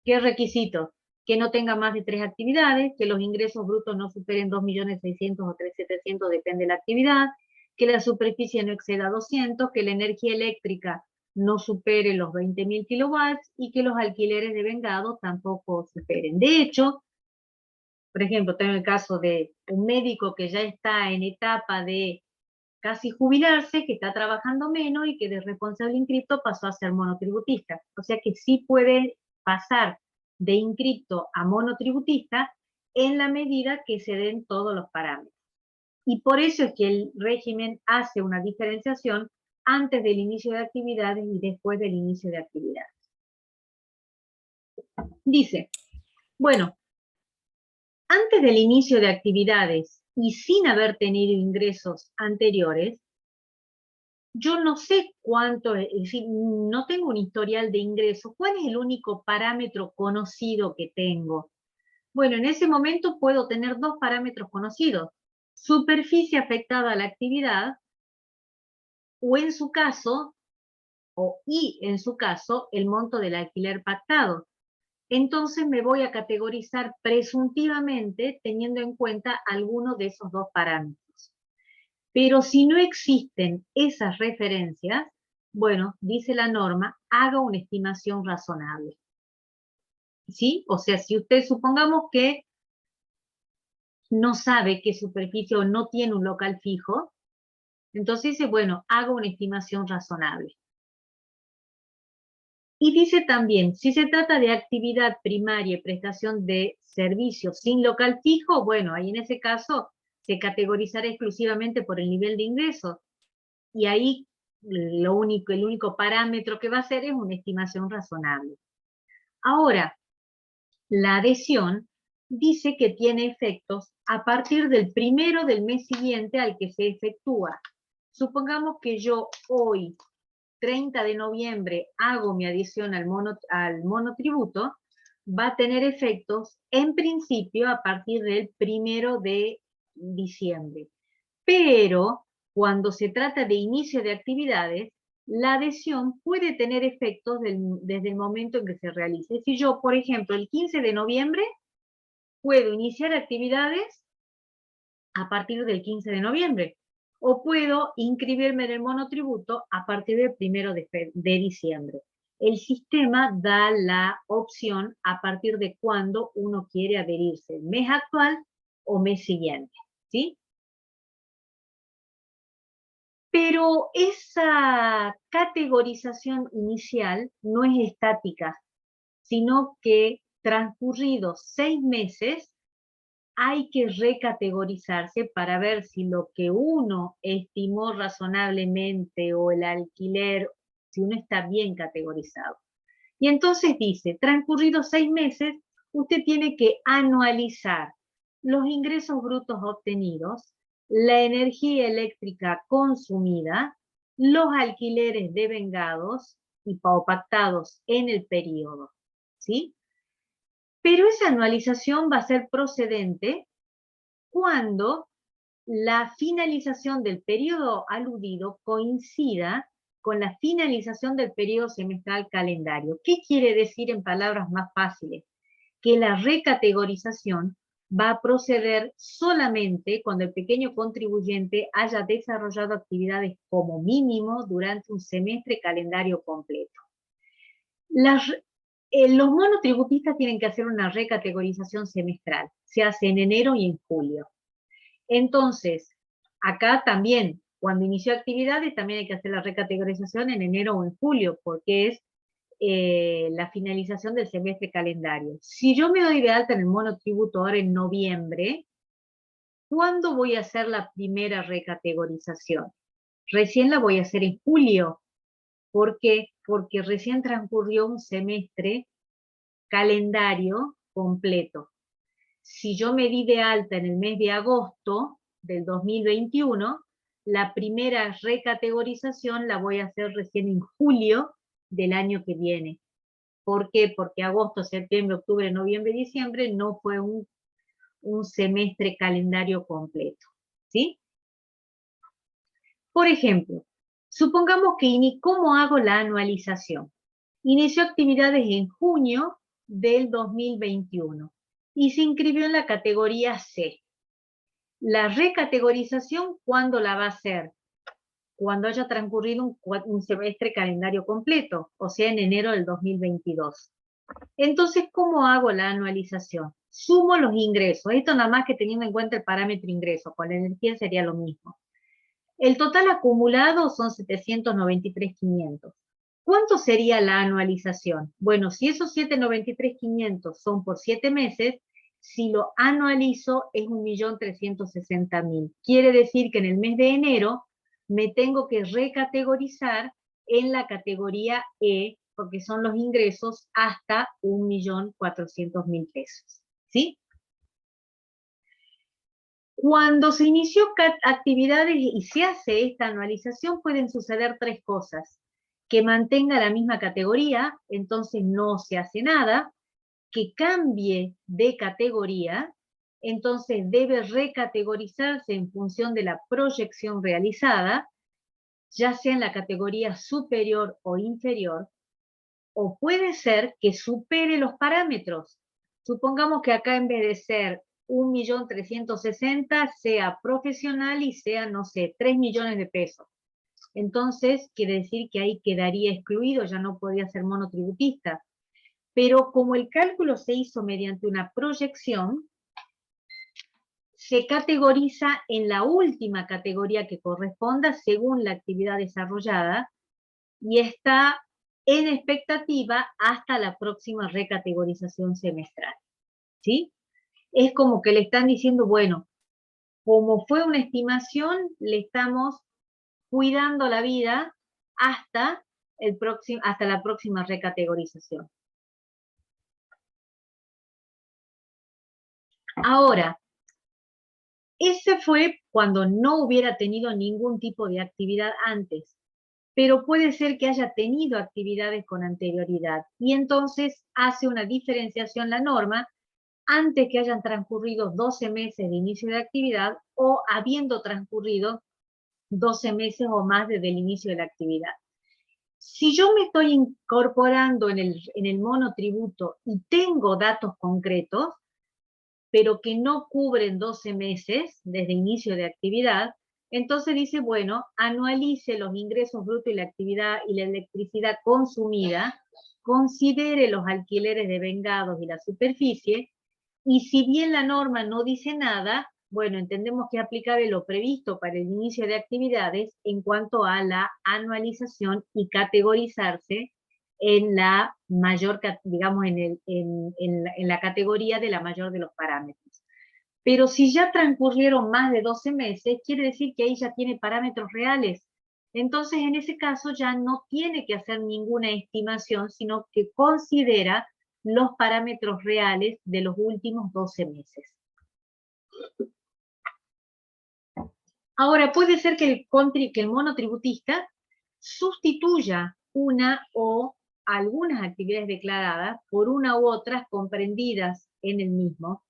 Speaker 1: ¿Qué requisitos? que no tenga más de 3 actividades, que los ingresos brutos no superen 2.600.000 o 3.700.000, depende de la actividad, que la superficie no exceda 200, que la energía eléctrica no supere los 20.000 kilowatts y que los alquileres de vengado tampoco superen. De hecho, por ejemplo, tengo el caso de un médico que ya está en etapa de casi jubilarse, que está trabajando menos y que de responsable inscripto pasó a ser monotributista. O sea que sí puede pasar de inscripto a monotributista en la medida que se den todos los parámetros. Y por eso es que el régimen hace una diferenciación antes del inicio de actividades y después del inicio de actividades. Dice, bueno, antes del inicio de actividades y sin haber tenido ingresos anteriores, yo no sé cuánto, es decir, no tengo un historial de ingresos. ¿Cuál es el único parámetro conocido que tengo? Bueno, en ese momento puedo tener 2 parámetros conocidos. Superficie afectada a la actividad, o en su caso, en su caso, el monto del alquiler pactado. Entonces me voy a categorizar presuntivamente teniendo en cuenta alguno de esos 2 parámetros. Pero si no existen esas referencias, bueno, dice la norma, haga una estimación razonable. ¿Sí? O sea, si usted supongamos que no sabe qué superficie o no tiene un local fijo, entonces dice, bueno, haga una estimación razonable. Y dice también, si se trata de actividad primaria y prestación de servicios sin local fijo, bueno, ahí en ese caso se categorizará exclusivamente por el nivel de ingresos. Y ahí el único parámetro que va a hacer es una estimación razonable. Ahora, la adhesión dice que tiene efectos a partir del 1 del mes siguiente al que se efectúa. Supongamos que yo hoy, 30 de noviembre, hago mi adhesión al monotributo, va a tener efectos en principio a partir del 1 de diciembre. Pero cuando se trata de inicio de actividades, la adhesión puede tener efectos desde el momento en que se realice. Si yo, por ejemplo, el 15 de noviembre puedo iniciar actividades a partir del 15 de noviembre, o puedo inscribirme en el monotributo a partir del 1 de diciembre. El sistema da la opción a partir de cuándo uno quiere adherirse, el mes actual o mes siguiente, ¿sí? Pero esa categorización inicial no es estática, sino que transcurridos 6 meses hay que recategorizarse para ver si lo que uno estimó razonablemente o el alquiler, si uno está bien categorizado. Y entonces dice, transcurridos 6 meses, usted tiene que anualizar los ingresos brutos obtenidos, la energía eléctrica consumida, los alquileres devengados y pactados en el periodo, ¿sí? Pero esa anualización va a ser procedente cuando la finalización del periodo aludido coincida con la finalización del periodo semestral calendario. ¿Qué quiere decir en palabras más fáciles? Que la recategorización va a proceder solamente cuando el pequeño contribuyente haya desarrollado actividades como mínimo durante un semestre calendario completo. Los monotributistas tienen que hacer una recategorización semestral. Se hace en enero y en julio. Entonces, acá también, cuando inició actividades, también hay que hacer la recategorización en enero o en julio, porque es la finalización del semestre calendario. Si yo me doy de alta en el monotributo ahora en noviembre, ¿cuándo voy a hacer la primera recategorización? Recién la voy a hacer en julio. ¿Por qué? Porque recién transcurrió un semestre calendario completo. Si yo me di de alta en el mes de agosto del 2021, la primera recategorización la voy a hacer recién en julio del año que viene. ¿Por qué? Porque agosto, septiembre, octubre, noviembre, diciembre no fue un semestre calendario completo, ¿sí? Por ejemplo, supongamos que, ¿cómo hago la anualización? Inicio actividades en junio del 2021 y se inscribió en la categoría C. La recategorización, ¿cuándo la va a hacer? Cuando haya transcurrido un semestre calendario completo, o sea, en enero del 2022. Entonces, ¿cómo hago la anualización? Sumo los ingresos, esto nada más que teniendo en cuenta el parámetro ingreso, con la energía sería lo mismo. El total acumulado son 793.500. ¿Cuánto sería la anualización? Bueno, si esos 793.500 son por 7 meses, si lo anualizo es 1.360.000. Quiere decir que en el mes de enero me tengo que recategorizar en la categoría E, porque son los ingresos hasta 1.400.000 pesos. ¿Sí? Cuando se inició actividades y se hace esta anualización, pueden suceder tres cosas. Que mantenga la misma categoría, entonces no se hace nada. Que cambie de categoría, entonces debe recategorizarse en función de la proyección realizada, ya sea en la categoría superior o inferior, o puede ser que supere los parámetros. Supongamos que acá en vez de ser 1.360.000 sea profesional y sea, no sé, 3 millones de pesos. Entonces, quiere decir que ahí quedaría excluido, ya no podía ser monotributista. Pero como el cálculo se hizo mediante una proyección, se categoriza en la última categoría que corresponda según la actividad desarrollada y está en expectativa hasta la próxima recategorización semestral. ¿Sí? Es como que le están diciendo, bueno, como fue una estimación, le estamos cuidando la vida hasta la próxima recategorización. Ahora, ese fue cuando no hubiera tenido ningún tipo de actividad antes, pero puede ser que haya tenido actividades con anterioridad y entonces hace una diferenciación la norma antes que hayan transcurrido 12 meses de inicio de actividad o habiendo transcurrido 12 meses o más desde el inicio de la actividad. Si yo me estoy incorporando en el monotributo y tengo datos concretos, pero que no cubren 12 meses desde inicio de actividad, entonces dice, bueno, anualice los ingresos brutos y la actividad y la electricidad consumida, considere los alquileres de vengados y la superficie, y si bien la norma no dice nada, bueno, entendemos que es aplicable lo previsto para el inicio de actividades en cuanto a la anualización y categorizarse en la mayor, digamos, en la categoría de la mayor de los parámetros. Pero si ya transcurrieron más de 12 meses, quiere decir que ahí ya tiene parámetros reales. Entonces, en ese caso ya no tiene que hacer ninguna estimación, sino que considera los parámetros reales de los últimos 12 meses. Ahora, puede ser que el monotributista sustituya una o algunas actividades declaradas por una u otras comprendidas en el mismo.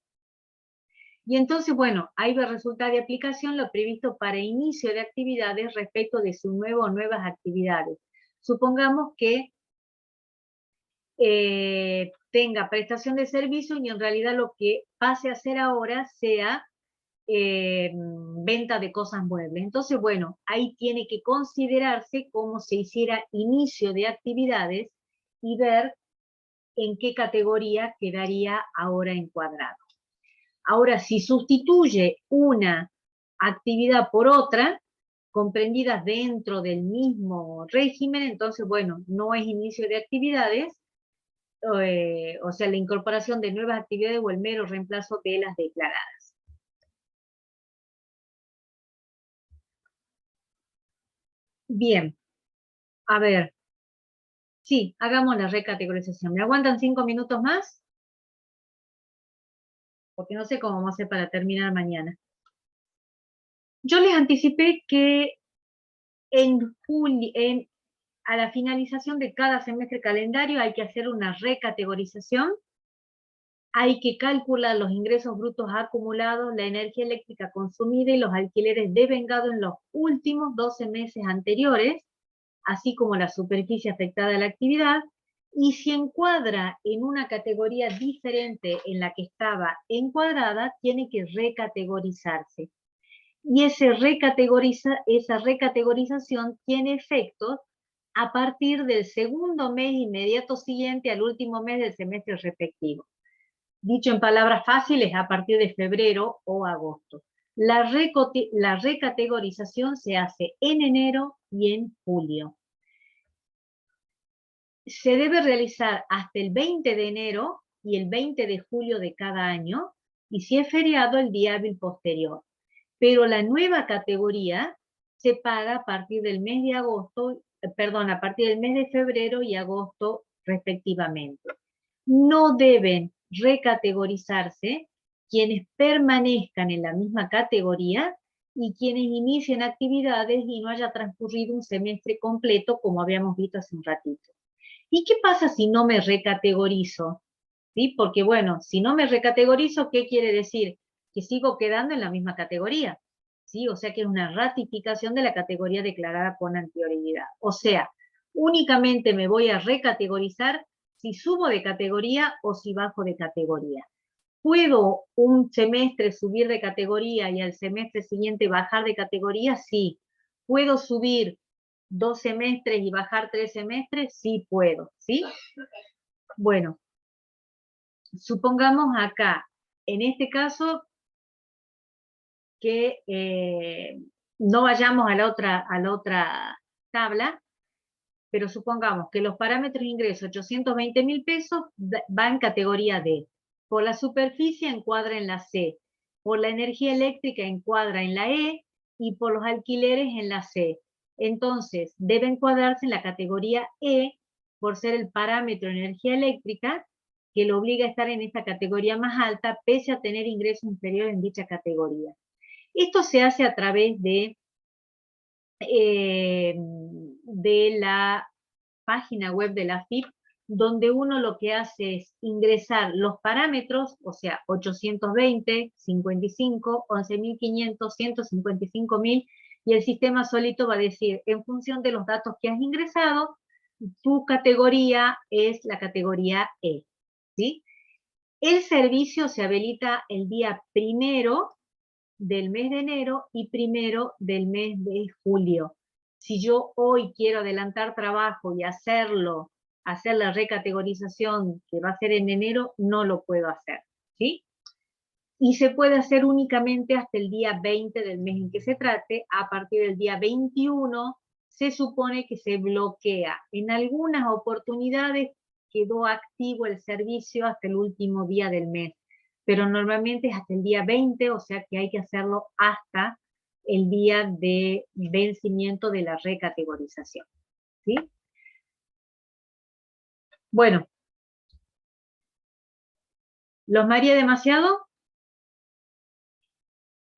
Speaker 1: Y entonces, bueno, ahí va a resultar de aplicación lo previsto para inicio de actividades respecto de su nuevo o nuevas actividades. Supongamos que tenga prestación de servicio y en realidad lo que pase a hacer ahora sea venta de cosas muebles. Entonces, bueno, ahí tiene que considerarse como se hiciera inicio de actividades y ver en qué categoría quedaría ahora encuadrado. Ahora, si sustituye una actividad por otra, comprendidas dentro del mismo régimen, entonces, bueno, no es inicio de actividades, o sea, la incorporación de nuevas actividades o el mero reemplazo de las declaradas. Bien, a ver, sí, hagamos la recategorización. ¿Me aguantan 5 minutos más? Porque no sé cómo vamos a hacer para terminar mañana. Yo les anticipé que a la finalización de cada semestre calendario hay que hacer una recategorización, hay que calcular los ingresos brutos acumulados, la energía eléctrica consumida y los alquileres devengados en los últimos 12 meses anteriores, así como la superficie afectada a la actividad, Y si encuadra en una categoría diferente en la que estaba encuadrada, tiene que recategorizarse. Y esa recategorización tiene efectos a partir del segundo mes inmediato siguiente al último mes del semestre respectivo. Dicho en palabras fáciles, a partir de febrero o agosto. La recategorización se hace en enero y en julio. Se debe realizar hasta el 20 de enero y el 20 de julio de cada año, y si es feriado, el día hábil posterior. Pero la nueva categoría se paga a partir del mes de agosto, a partir del mes de febrero y agosto respectivamente. No deben recategorizarse quienes permanezcan en la misma categoría y quienes inicien actividades y no haya transcurrido un semestre completo, como habíamos visto hace un ratito. ¿Y qué pasa si no me recategorizo? ¿Sí? Porque bueno, si no me recategorizo, ¿qué quiere decir? Que sigo quedando en la misma categoría. ¿Sí? O sea que es una ratificación de la categoría declarada con anterioridad. O sea, únicamente me voy a recategorizar si subo de categoría o si bajo de categoría. ¿Puedo un semestre subir de categoría y al semestre siguiente bajar de categoría? Sí. ¿Puedo subir 2 semestres y bajar 3 semestres? Sí puedo, ¿sí? Bueno, supongamos acá, en este caso, que no vayamos a la otra tabla, pero supongamos que los parámetros de ingreso, 820.000 pesos, va en categoría D. Por la superficie encuadra en la C. Por la energía eléctrica encuadra en la E, y por los alquileres en la C. Entonces, debe encuadrarse en la categoría E, por ser el parámetro de energía eléctrica, que lo obliga a estar en esta categoría más alta, pese a tener ingresos inferiores en dicha categoría. Esto se hace a través de la página web de la AFIP, donde uno lo que hace es ingresar los parámetros, o sea, 820, 55, 11.500, 155.000, y el sistema solito va a decir, en función de los datos que has ingresado, tu categoría es la categoría E, ¿sí? El servicio se habilita el día 1 del mes de enero y 1 del mes de julio. Si yo hoy quiero adelantar trabajo y hacer la recategorización que va a ser en enero, no lo puedo hacer, ¿sí? Y se puede hacer únicamente hasta el día 20 del mes en que se trate. A partir del día 21 se supone que se bloquea. En algunas oportunidades quedó activo el servicio hasta el último día del mes, pero normalmente es hasta el día 20, o sea que hay que hacerlo hasta el día de vencimiento de la recategorización, ¿sí? Bueno, ¿los mareé demasiado?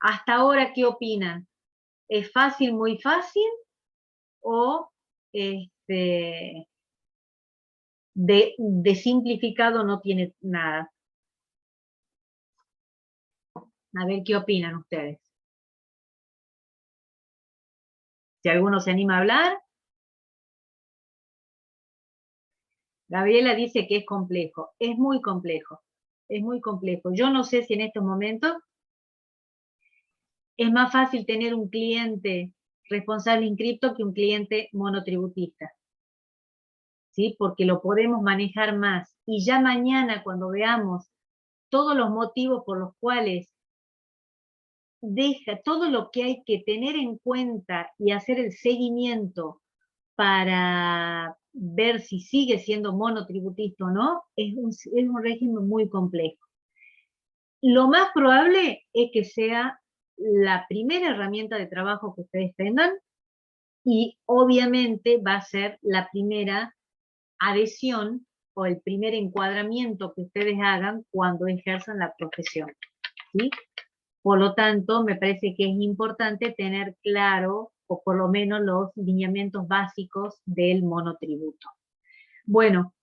Speaker 1: Hasta ahora, ¿qué opinan? ¿Es fácil, muy fácil? ¿O de simplificado no tiene nada? A ver qué opinan ustedes. Si alguno se anima a hablar. Gabriela dice que es complejo. Es muy complejo. Es muy complejo. Yo no sé si en estos momentos es más fácil tener un cliente responsable inscripto que un cliente monotributista, ¿sí? Porque lo podemos manejar más. Y ya mañana, cuando veamos todos los motivos por los cuales deja todo lo que hay que tener en cuenta y hacer el seguimiento para ver si sigue siendo monotributista o no, es un régimen muy complejo. Lo más probable es que sea la primera herramienta de trabajo que ustedes tengan, y obviamente va a ser la primera adhesión o el primer encuadramiento que ustedes hagan cuando ejerzan la profesión, ¿sí? Por lo tanto, me parece que es importante tener claro, o por lo menos los lineamientos básicos del monotributo. Bueno,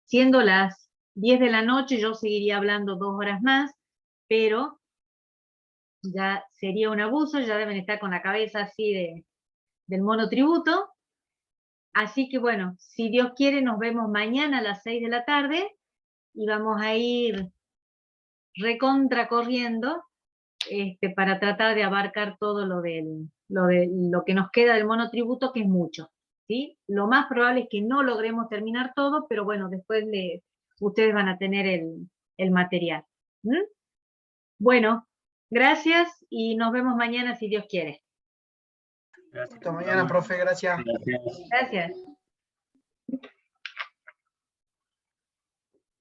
Speaker 1: siendo las 10 de la noche, yo seguiría hablando 2 horas más, pero ya sería un abuso, ya deben estar con la cabeza así del monotributo. Así que bueno, si Dios quiere, nos vemos mañana a las 6 de la tarde y vamos a ir recontra corriendo para tratar de abarcar todo lo que nos queda del monotributo, que es mucho, ¿sí? Lo más probable es que no logremos terminar todo, pero bueno, después ustedes van a tener el material. ¿Mm? Bueno, gracias y nos vemos mañana si Dios quiere.
Speaker 2: Gracias.
Speaker 4: Hasta mañana, profe, gracias.
Speaker 2: Gracias.
Speaker 1: Gracias.